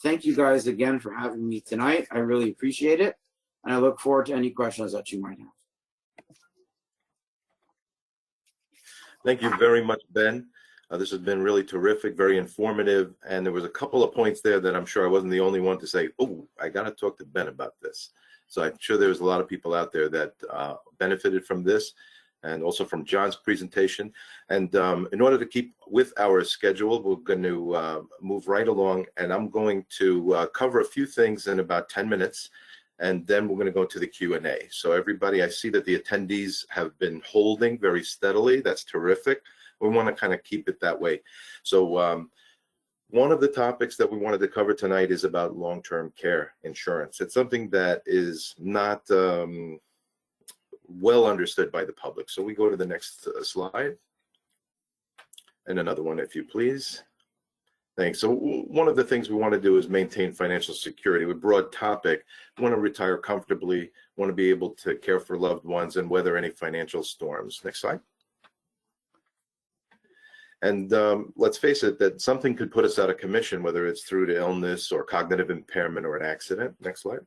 Thank you guys again for having me tonight. I really appreciate it. And I look forward to any questions that you might have. Thank you very much, Ben. This has been really terrific, very informative. And there was a couple of points there that I'm sure I wasn't the only one to say, oh, I got to talk to Ben about this. So I'm sure there's a lot of people out there that benefited from this and also from John's presentation. And in order to keep with our schedule, we're going to move right along. And I'm going to cover a few things in about 10 minutes. And then we're going to go to the Q&A. So everybody, I see that the attendees have been holding very steadily. That's terrific. We want to kind of keep it that way. So one of the topics that we wanted to cover tonight is about long-term care insurance. It's something that is not well understood by the public. So we go to the next slide. And another one, if you please. Thanks. So one of the things we want to do is maintain financial security. With broad topic, we want to retire comfortably, want to be able to care for loved ones and weather any financial storms. Next slide. And let's face it, that something could put us out of commission, whether it's through the illness or cognitive impairment or an accident. Next slide.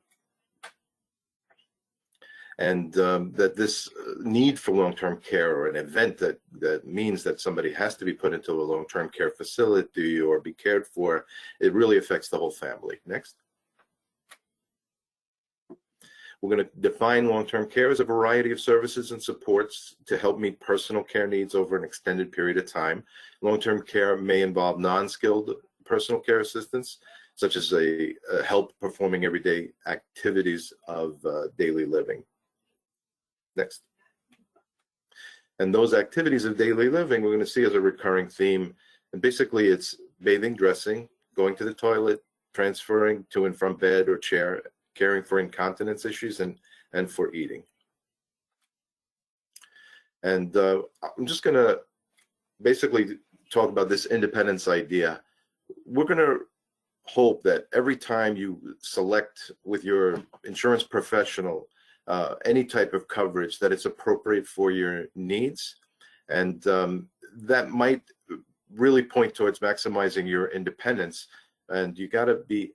And that this need for long-term care or an event that means that somebody has to be put into a long-term care facility or be cared for, it really affects the whole family. Next. We're going to define long-term care as a variety of services and supports to help meet personal care needs over an extended period of time. Long-term care may involve non-skilled personal care assistance, such as help performing everyday activities of daily living. Next. And those activities of daily living we're going to see as a recurring theme. And basically it's bathing, dressing, going to the toilet, transferring to and from bed or chair, caring for incontinence issues, and for eating. And I'm just going to basically talk about this independence idea. We're going to hope that every time you select with your insurance professional any type of coverage, that it's appropriate for your needs. And that might really point towards maximizing your independence. And you got to be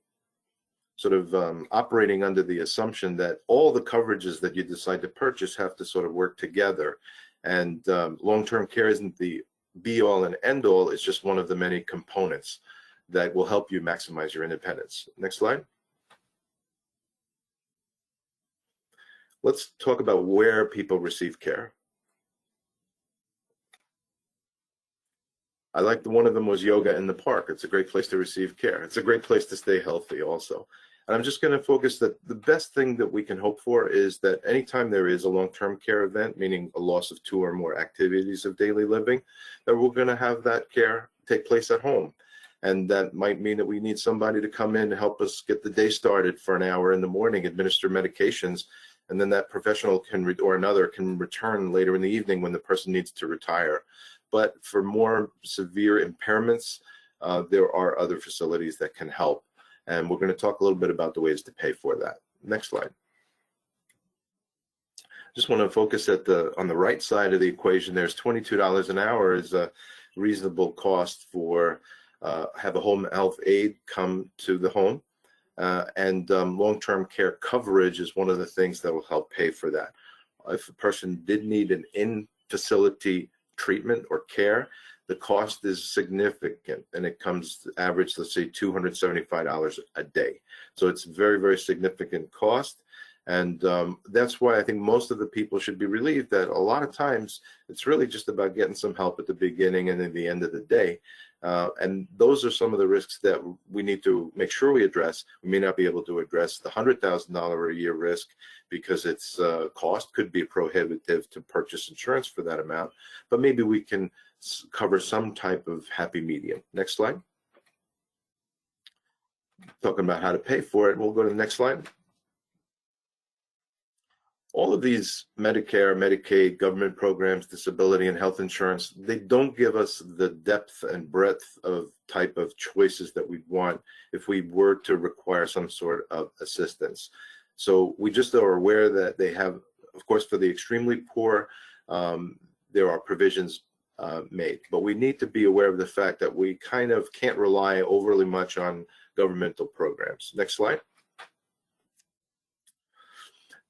sort of operating under the assumption that all the coverages that you decide to purchase have to sort of work together. And long-term care isn't the be-all and end-all. It's just one of the many components that will help you maximize your independence. Next slide. Let's talk about where people receive care. I like one of them was yoga in the park. It's a great place to receive care. It's a great place to stay healthy also. And I'm just going to focus that the best thing that we can hope for is that anytime there is a long-term care event, meaning a loss of 2 or more activities of daily living, that we're going to have that care take place at home. And that might mean that we need somebody to come in to help us get the day started for an hour in the morning, administer medications, and then that professional or another can return later in the evening when the person needs to retire. But for more severe impairments, there are other facilities that can help. And we're going to talk a little bit about the ways to pay for that. Next slide. Just want to focus on the right side of the equation. There's $22 an hour is a reasonable cost for have a home health aide come to the home. And long-term care coverage is one of the things that will help pay for that. If a person did need an in-facility treatment or care, the cost is significant, and it comes to average, let's say, $275 a day. So it's very, very significant cost. And that's why I think most of the people should be relieved that a lot of times it's really just about getting some help at the beginning and at the end of the day. And those are some of the risks that we need to make sure we address. We may not be able to address the $100,000 a year risk because its cost could be prohibitive to purchase insurance for that amount, but maybe we can cover some type of happy medium. Next slide. Talking about how to pay for it, we'll go to the next slide. All of these Medicare, Medicaid, government programs, disability and health insurance, they don't give us the depth and breadth of type of choices that we'd want if we were to require some sort of assistance. So we just are aware that they have, of course, for the extremely poor, there are provisions made, but we need to be aware of the fact that we kind of can't rely overly much on governmental programs. Next slide.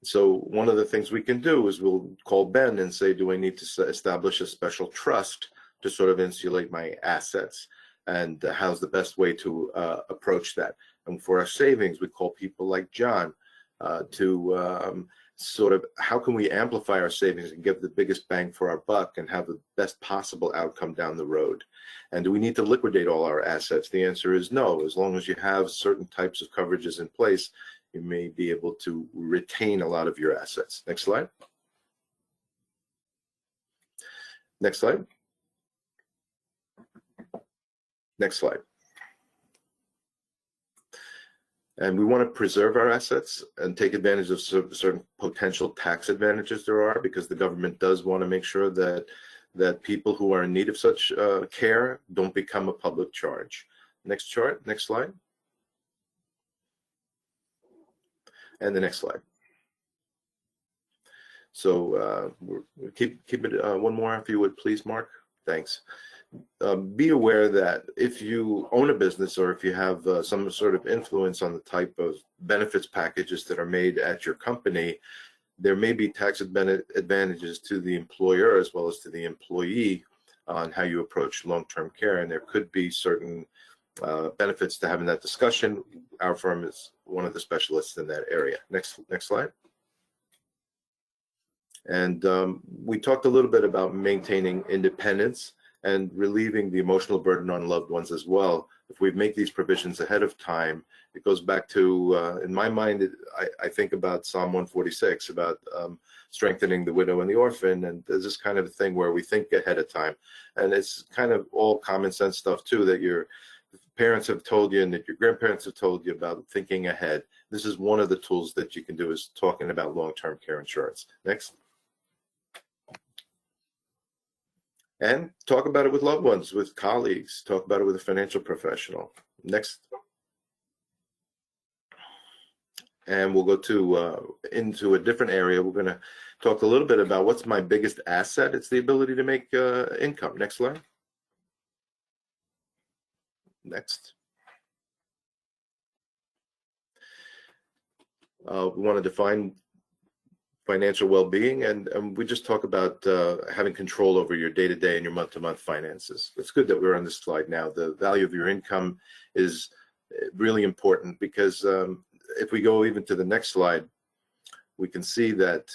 So one of the things we can do is we'll call Ben and say, do I need to establish a special trust to sort of insulate my assets? And how's the best way to approach that? And for our savings, we call people like John to sort of, how can we amplify our savings and give the biggest bang for our buck and have the best possible outcome down the road? And do we need to liquidate all our assets? The answer is no. As long as you have certain types of coverages in place, you may be able to retain a lot of your assets. Next slide. Next slide. Next slide. And we want to preserve our assets and take advantage of certain potential tax advantages there are, because the government does want to make sure that people who are in need of such care don't become a public charge. Next chart, next slide. And the next slide. So keep it one more if you would, please, Mark. Thanks. Be aware that if you own a business or if you have some sort of influence on the type of benefits packages that are made at your company, there may be tax advantages to the employer as well as to the employee on how you approach long-term care, and there could be certain benefits to having that discussion. Our firm is one of the specialists in that area. Next slide. And we talked a little bit about maintaining independence and relieving the emotional burden on loved ones as well. If we make these provisions ahead of time, it goes back to, in my mind, I think about Psalm 146, about strengthening the widow and the orphan, and there's this kind of thing where we think ahead of time. And it's kind of all common sense stuff too, that your parents have told you and that your grandparents have told you about thinking ahead. This is one of the tools that you can do, is talking about long-term care insurance. Next. And talk about it with loved ones, with colleagues, talk about it with a financial professional. Next. And we'll go to into a different area. We're going to talk a little bit about what's my biggest asset. It's the ability to make income. Next slide. Next. We want to define financial well-being, and we just talk about having control over your day-to-day and your month-to-month finances. It's good that we're on this slide now. The value of your income is really important, because if we go even to the next slide, we can see that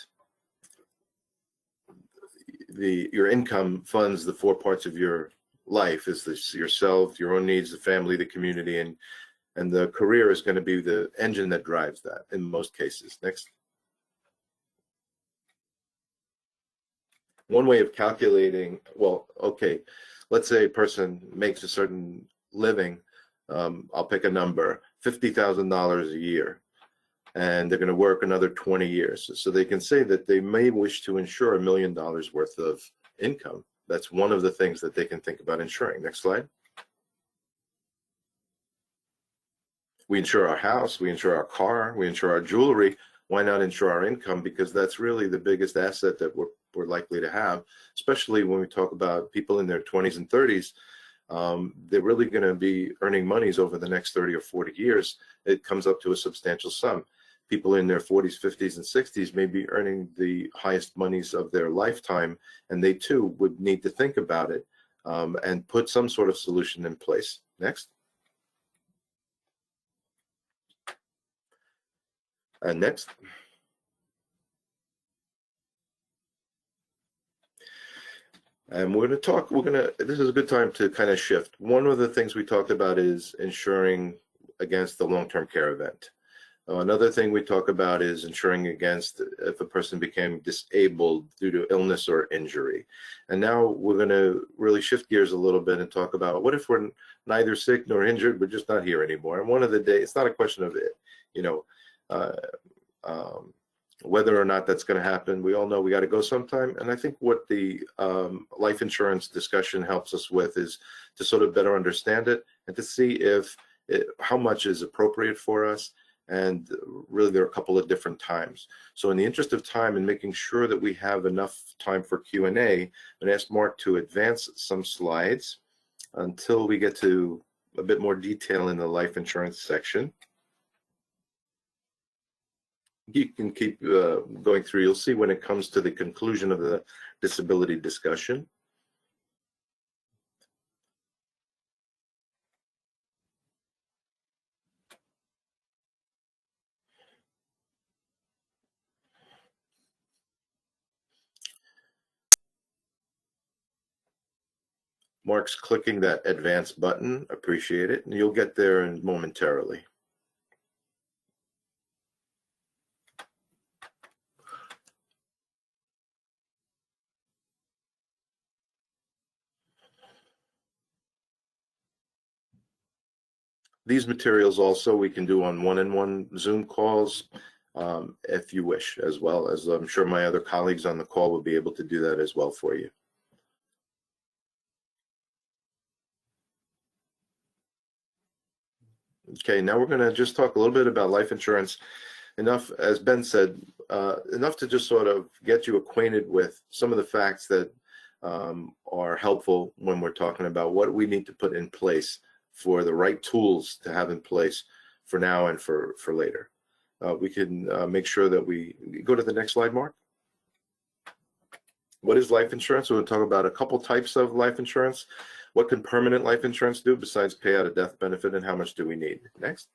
your income funds the four parts of your life. Is this yourself, your own needs, the family, the community, and the career is going to be the engine that drives that in most cases. Next. One way of calculating, well, okay, let's say a person makes a certain living, I'll pick a number, $50,000 a year, and they're going to work another 20 years. So they can say that they may wish to insure $1 million worth of income. That's one of the things that they can think about insuring. Next slide. We insure our house, we insure our car, we insure our jewelry. Why not insure our income? Because that's really the biggest asset that we're likely to have, especially when we talk about people in their 20s and 30s. They're really going to be earning monies over the next 30 or 40 years. It comes up to a substantial sum. People in their 40s, 50s, and 60s may be earning the highest monies of their lifetime, and they too would need to think about it and put some sort of solution in place. Next. Next. And this is a good time to kind of shift. One of the things we talked about is insuring against the long-term care event. Another thing we talk about is insuring against if a person became disabled due to illness or injury. And now we're going to really shift gears a little bit and talk about what if we're neither sick nor injured, we're just not here anymore. And one of the days, it's not a question of it, whether or not that's going to happen. We all know we got to go sometime. And I think what the life insurance discussion helps us with is to sort of better understand it and to see how much is appropriate for us. And really, there are a couple of different times. So in the interest of time and making sure that we have enough time for Q&A, I'm going to ask Mark to advance some slides until we get to a bit more detail in the life insurance section. You can keep going through. You'll see when it comes to the conclusion of the disability discussion. Mark's clicking that advance button. Appreciate it. And you'll get there momentarily. These materials also we can do on one-on-one Zoom calls if you wish, as well as I'm sure my other colleagues on the call will be able to do that as well for you. Okay, now we're going to just talk a little bit about life insurance. Enough, as Ben said, enough to just sort of get you acquainted with some of the facts that are helpful when we're talking about what we need to put in place for the right tools to have in place for now and for later. We can make sure that we go to the next slide, Mark. What is life insurance? We're going to talk about a couple types of life insurance. What can permanent life insurance do besides pay out a death benefit, and how much do we need? Next.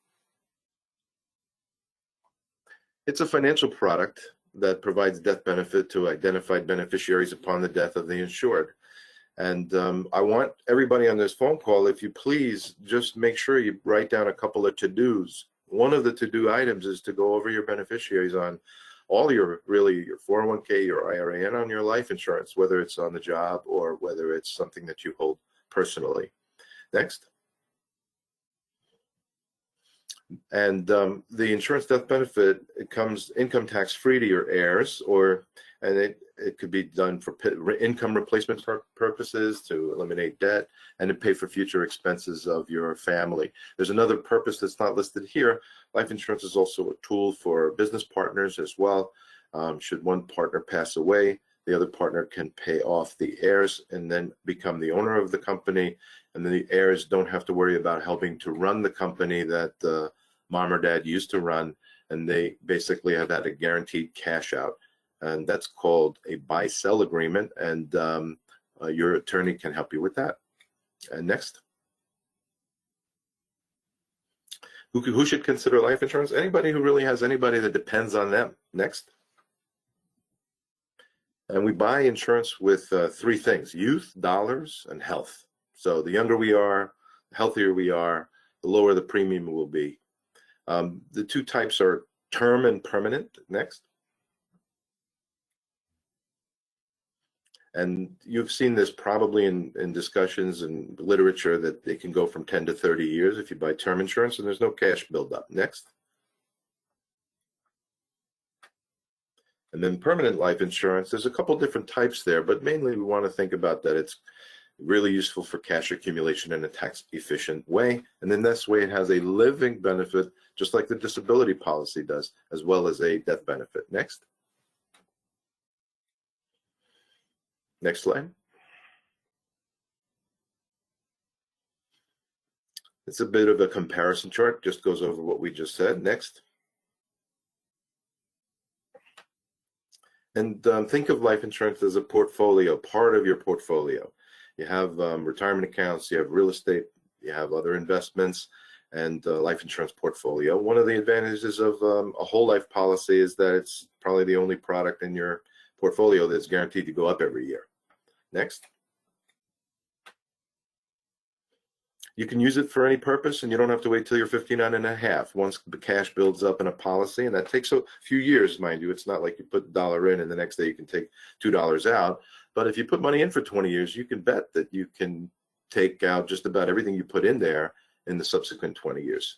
It's a financial product that provides death benefit to identified beneficiaries upon the death of the insured. And I want everybody on this phone call, if you please, just make sure you write down a couple of to-dos. One of the to-do items is to go over your beneficiaries on all your 401k, your IRA, and on your life insurance, whether it's on the job or whether it's something that you hold personally. Next. And the insurance death benefit, it comes income tax free to your heirs, and it could be done for income replacement purposes, to eliminate debt, and to pay for future expenses of your family. There's another purpose that's not listed here. Life insurance is also a tool for business partners as well. Should one partner pass away, the other partner can pay off the heirs and then become the owner of the company, and then the heirs don't have to worry about helping to run the company that mom or dad used to run, and they basically have had a guaranteed cash out. And that's called a buy-sell agreement, and your attorney can help you with that. And next. Who should consider life insurance? Anybody who really has anybody that depends on them. Next. And we buy insurance with three things: youth, dollars, and health. So the younger we are, the healthier we are, the lower the premium will be. The two types are term and permanent. Next. And you've seen this probably in discussions and literature that they can go from 10 to 30 years if you buy term insurance, and there's no cash buildup. Next. And then permanent life insurance, there's a couple different types there, but mainly we want to think about that it's really useful for cash accumulation in a tax efficient way. And then this way it has a living benefit, just like the disability policy does, as well as a death benefit. Next. Next slide. It's a bit of a comparison chart, just goes over what we just said. Next. And think of life insurance as a portfolio, part of your portfolio. You have retirement accounts, you have real estate, you have other investments, and life insurance portfolio. One of the advantages of a whole life policy is that it's probably the only product in your portfolio that's guaranteed to go up every year. Next. You can use it for any purpose, and you don't have to wait till you're 59 and a half. Once the cash builds up in a policy, and that takes a few years, mind you. It's not like you put $1 in and the next day you can take $2 out. But if you put money in for 20 years, you can bet that you can take out just about everything you put in there in the subsequent 20 years.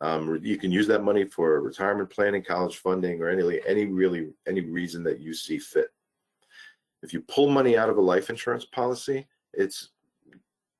You can use that money for retirement planning, college funding, or any reason that you see fit. If you pull money out of a life insurance policy, it's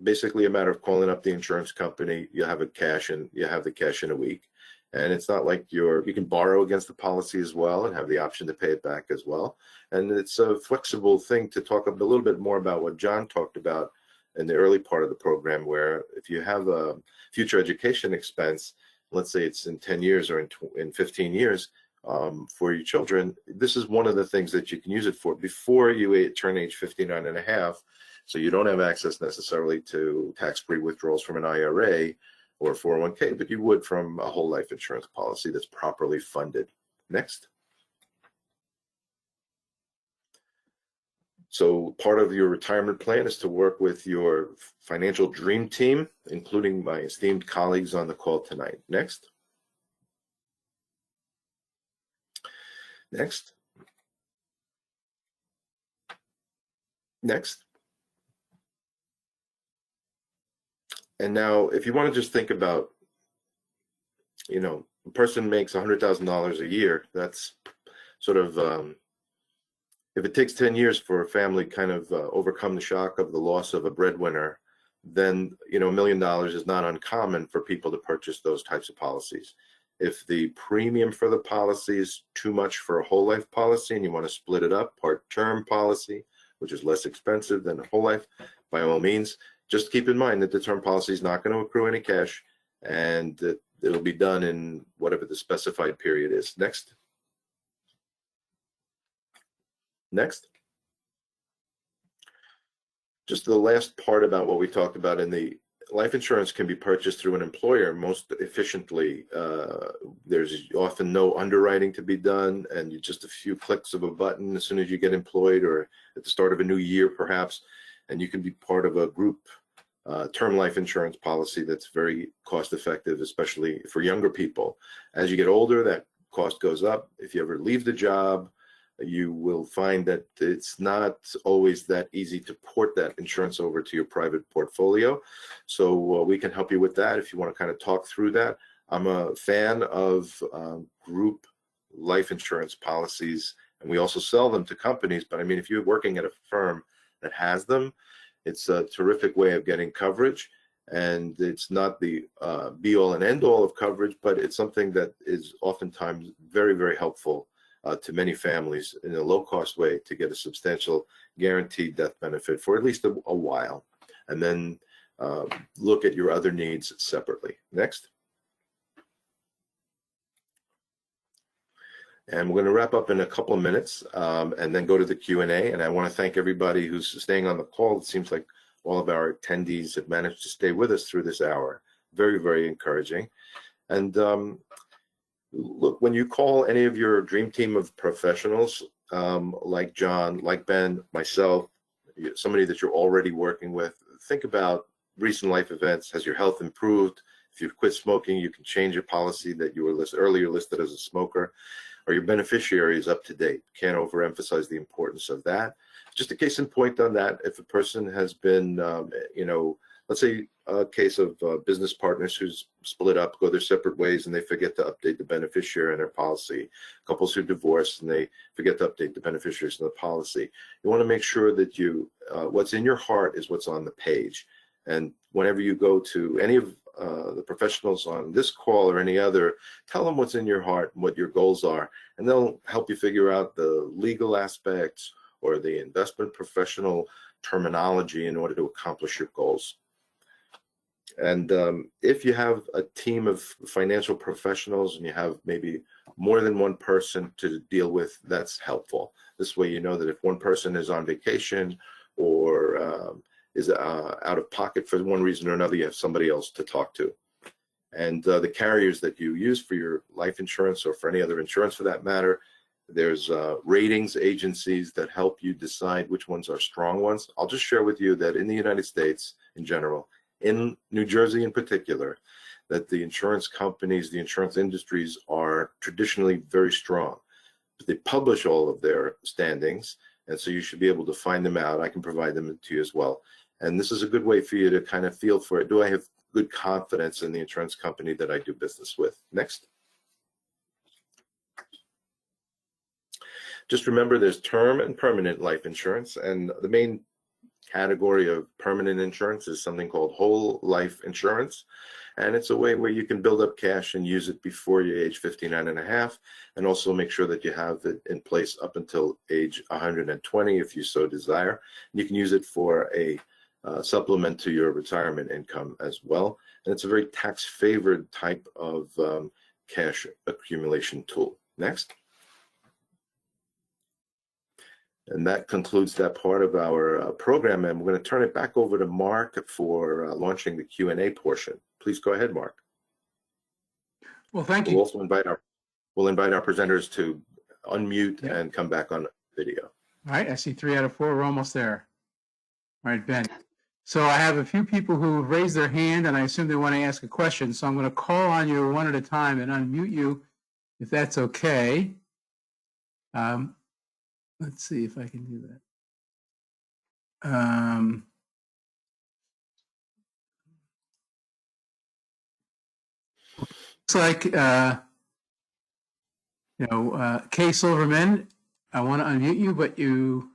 basically a matter of calling up the insurance company. You have the cash in a week, and it's not like you can borrow against the policy as well and have the option to pay it back as well. And it's a flexible thing. To talk a little bit more about what John talked about in the early part of the program, where if you have a future education expense, let's say it's in 10 years or in 15 years for your children, this is one of the things that you can use it for before you turn age 59 and a half. So you don't have access necessarily to tax-free withdrawals from an IRA or 401k, but you would from a whole life insurance policy that's properly funded. Next. So part of your retirement plan is to work with your financial dream team, including my esteemed colleagues on the call tonight. Next. Next. Next. And now, if you want to just think about, a person makes $100,000 a year, that's sort of, if it takes 10 years for a family kind of overcome the shock of the loss of a breadwinner, then, $1 million is not uncommon for people to purchase those types of policies. If the premium for the policy is too much for a whole life policy and you want to split it up, part-term policy, which is less expensive than a whole life, by all means, just keep in mind that the term policy is not going to accrue any cash, and that it'll be done in whatever the specified period is. Next. Next. Just the last part about what we talked about in the life insurance can be purchased through an employer most efficiently. There's often no underwriting to be done, and just a few clicks of a button as soon as you get employed or at the start of a new year perhaps, and you can be part of a group term life insurance policy that's very cost effective, especially for younger people. As you get older, that cost goes up. If you ever leave the job, you will find that it's not always that easy to port that insurance over to your private portfolio. So we can help you with that if you want to kind of talk through that. I'm a fan of group life insurance policies, and we also sell them to companies. But I mean, if you're working at a firm that has them, it's a terrific way of getting coverage, and it's not the be-all and end-all of coverage, but it's something that is oftentimes very, very helpful to many families in a low-cost way to get a substantial guaranteed death benefit for at least a while, and then look at your other needs separately. Next. And we're going to wrap up in a couple of minutes and then go to the Q&A. And I want to thank everybody who's staying on the call. It seems like all of our attendees have managed to stay with us through this hour. Very, very encouraging. And look, when you call any of your dream team of professionals, like John, like Ben, myself, somebody that you're already working with, think about recent life events. Has your health improved? If you've quit smoking, you can change your policy that you were earlier listed as a smoker. Are your beneficiaries up to date? Can't overemphasize the importance of that. Just a case in point on that, if a person has been, let's say a case of business partners who's split up, go their separate ways, and they forget to update the beneficiary in their policy. Couples who divorce and they forget to update the beneficiaries in the policy. You want to make sure that what's in your heart is what's on the page. And whenever you go to any of the professionals on this call or any other, tell them what's in your heart and what your goals are, and they'll help you figure out the legal aspects or the investment professional terminology in order to accomplish your goals. And if you have a team of financial professionals and you have maybe more than one person to deal with, that's helpful. This way you know that if one person is on vacation or is out of pocket for one reason or another, you have somebody else to talk to. And the carriers that you use for your life insurance or for any other insurance for that matter, there's ratings agencies that help you decide which ones are strong ones. I'll just share with you that in the United States in general, in New Jersey in particular, that the insurance companies, the insurance industries are traditionally very strong. They publish all of their standings, and so you should be able to find them out. I can provide them to you as well. And this is a good way for you to kind of feel for it. Do I have good confidence in the insurance company that I do business with? Next. Just remember there's term and permanent life insurance, and the main category of permanent insurance is something called whole life insurance. And it's a way where you can build up cash and use it before you age 59 and a half, and also make sure that you have it in place up until age 120 if you so desire. You can use it for a supplement to your retirement income as well. And it's a very tax-favored type of cash accumulation tool. Next. And that concludes that part of our program, and we're going to turn it back over to Mark for launching the Q&A portion. Please go ahead, Mark. Well, thank you. We'll also invite our presenters to unmute and come back on video. All right, I see 3 out of 4. We're almost there. All right, Ben. So I have a few people who have raised their hand, and I assume they want to ask a question. So I'm going to call on you one at a time and unmute you, if that's okay. Let's see if I can do that. Looks like, Kay Silverman, I want to unmute you, but you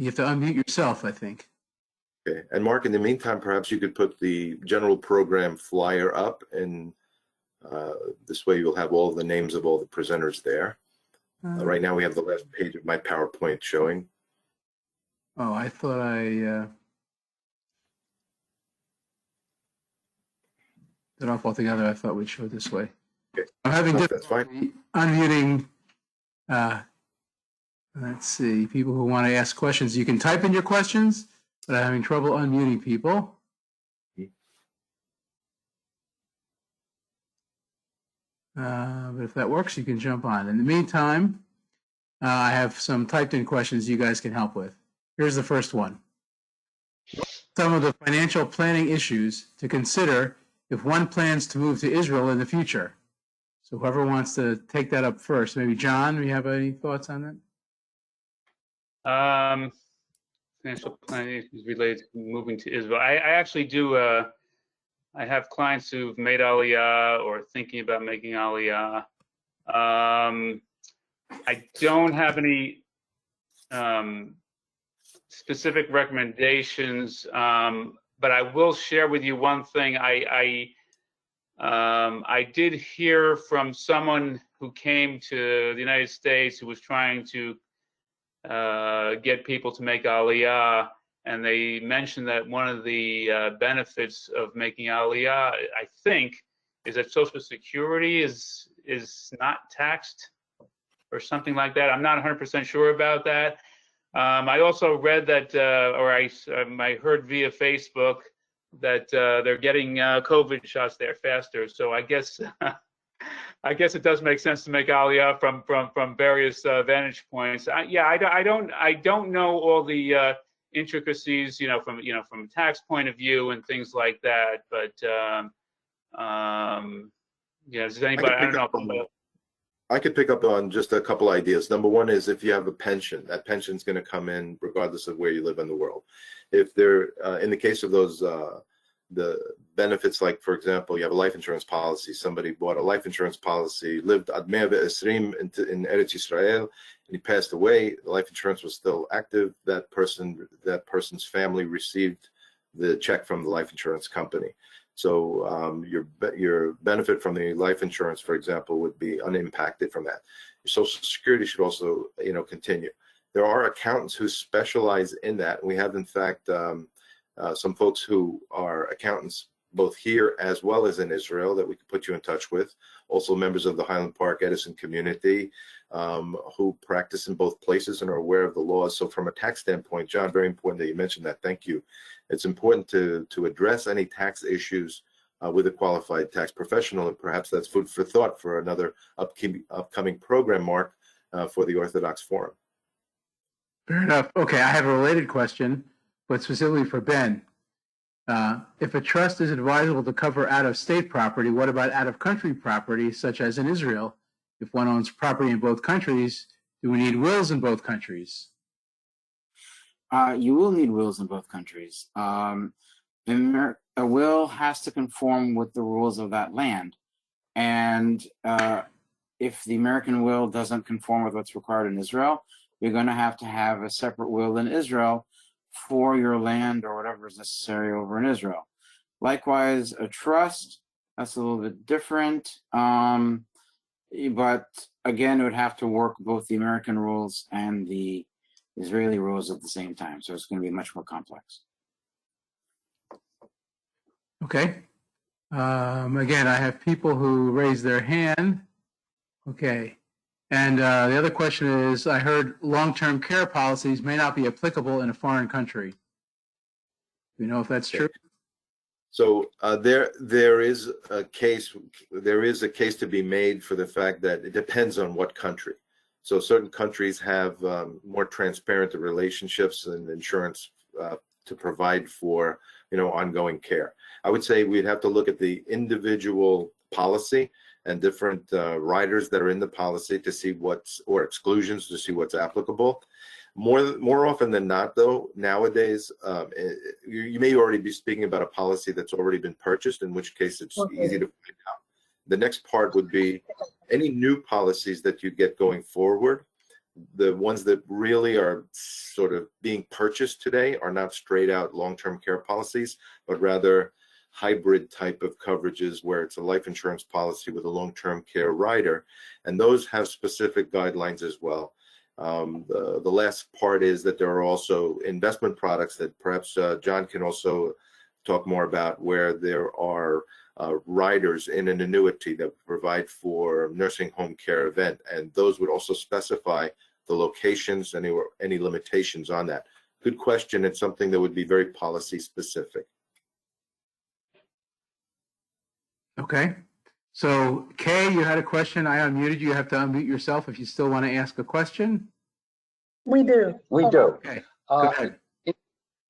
have to unmute yourself, I think. Okay, and Mark, in the meantime, perhaps you could put the general program flyer up, and this way you'll have all the names of all the presenters there. Right now we have the last page of my PowerPoint showing. Oh, I thought I did off altogether. I thought we'd show it this way. Okay. I'm having That's fine. difficulty unmuting. Let's see, people who want to ask questions. You can type in your questions, but I'm having trouble unmuting people. But if that works, you can jump on. In the meantime, I have some typed in questions you guys can help with. Here's the first one. Some of the financial planning issues to consider if one plans to move to Israel in the future. So whoever wants to take that up first, maybe John, do you have any thoughts on that? Financial planning issues related to moving to Israel. I actually do. I have clients who've made Aliyah or thinking about making Aliyah. I don't have any specific recommendations, but I will share with you one thing. I did hear from someone who came to the United States who was trying to get people to make Aliyah. And they mentioned that one of the benefits of making Aliyah, I think, is that Social Security is not taxed or something like that. I'm not 100% sure about that. I also read that, or I heard via Facebook that they're getting COVID shots there faster. So I guess it does make sense to make Aliyah from various vantage points. I don't know all the intricacies, from a tax point of view and things like that. But does anybody? I don't know. I could pick up on just a couple ideas. Number one is if you have a pension, that pension is going to come in regardless of where you live in the world. If they're in the case of those the benefits, like for example, you have a life insurance policy. Somebody bought a life insurance policy, lived ad 120 in Eretz Israel, and he passed away. The life insurance was still active. That person's family received the check from the life insurance company. So your benefit from the life insurance, for example, would be unimpacted from that. Your Social Security should also, continue. There are accountants who specialize in that. We have, in fact, some folks who are accountants both here as well as in Israel that we could put you in touch with. Also members of the Highland Park Edison community who practice in both places and are aware of the laws. So from a tax standpoint, John, very important that you mentioned that. Thank you. It's important to address any tax issues with a qualified tax professional, and perhaps that's food for thought for another upcoming program, Mark, for the Orthodox Forum. Fair enough. Okay, I have a related question, but specifically for Ben. If a trust is advisable to cover out-of-state property, what about out-of-country property, such as in Israel? If one owns property in both countries, do we need wills in both countries? You will need wills in both countries. A will has to conform with the rules of that land. And if the American will doesn't conform with what's required in Israel, you're going to have a separate will in Israel for your land or whatever is necessary over in Israel. Likewise, a trust, that's a little bit different. But again, it would have to work both the American rules and the Israeli rules at the same time. So it's going to be much more complex. Okay. Again, I have people who raise their hand. Okay. And the other question is, I heard long-term care policies may not be applicable in a foreign country. Do you know if that's true? So there is a case to be made for the fact that it depends on what country. So certain countries have more transparent relationships and insurance to provide for ongoing care. I would say we'd have to look at the individual policy and different riders that are in the policy to see or exclusions to see what's applicable. More often than not, though, nowadays, you may already be speaking about a policy that's already been purchased, in which case it's easy to find out. The next part would be any new policies that you get going forward. The ones that really are sort of being purchased today are not straight out long-term care policies, but rather hybrid type of coverages where it's a life insurance policy with a long-term care rider, and those have specific guidelines as well. The last part is that there are also investment products that perhaps John can also talk more about, where there are riders in an annuity that provide for nursing home care event, and those would also specify the locations, any limitations on that. Good question. It's something that would be very policy specific. Okay. So Kay, you had a question. I unmuted you. You have to unmute yourself if you still want to ask a question. We do. We do. Okay. Go ahead.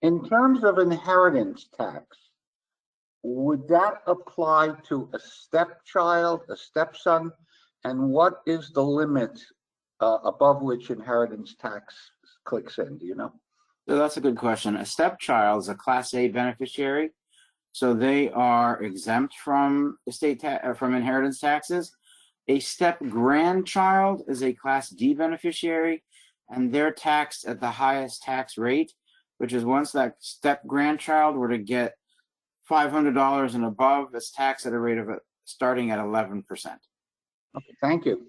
In terms of inheritance tax, would that apply to a stepchild, a stepson? And what is the limit above which inheritance tax clicks in? Do you know? So that's a good question. A stepchild is a Class A beneficiary, so they are exempt from from inheritance taxes. A step grandchild is a Class D beneficiary, and they're taxed at the highest tax rate, which is once that step grandchild were to get $500 and above, it's taxed at a rate of starting at 11%. Okay, thank you.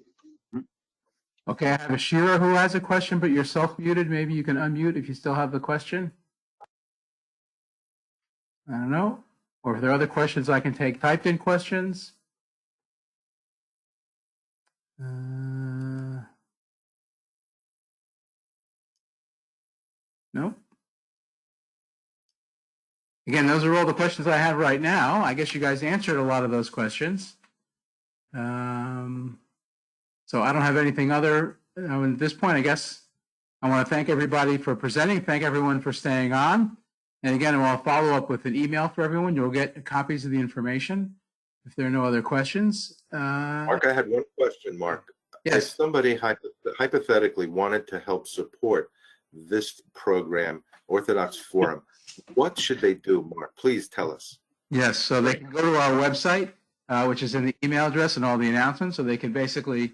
Okay, I have a Shira who has a question, but you're self-muted. Maybe you can unmute if you still have the question. I don't know. Or if there are other questions, I can take typed in questions. No. Again, those are all the questions I have right now. I guess you guys answered a lot of those questions. So I don't have anything other. At this point, I guess I want to thank everybody for presenting. Thank everyone for staying on. And again, I'll follow up with an email for everyone. You'll get copies of the information if there are no other questions. Mark, I had one question, Mark. Yes. If somebody hypothetically wanted to help support this program, Orthodox Forum, what should they do, Mark? Please tell us. Yes, so they can go to our website, which is in the email address and all the announcements. So they can basically,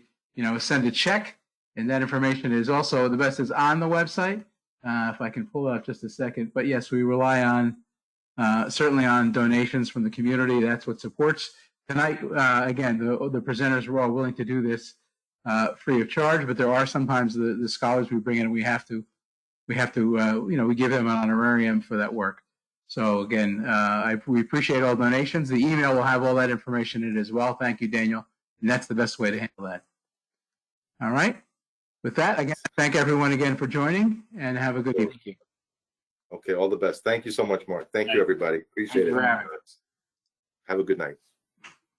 send a check, and that information is also, the best is on the website. If I can pull it up just a second. But yes, we rely on, certainly on donations from the community. That's what supports. Tonight, again, the presenters were all willing to do this free of charge, but there are sometimes the scholars we bring in, we give them an honorarium for that work. So again, we appreciate all donations. The email will have all that information in it as well. Thank you, Daniel. And that's the best way to handle that. All right. With that, again, thank everyone again for joining, and have a good evening. Okay, all the best. Thank you so much, Mark. Thank you, everybody. Appreciate it. Thank you for having us. Have a good night.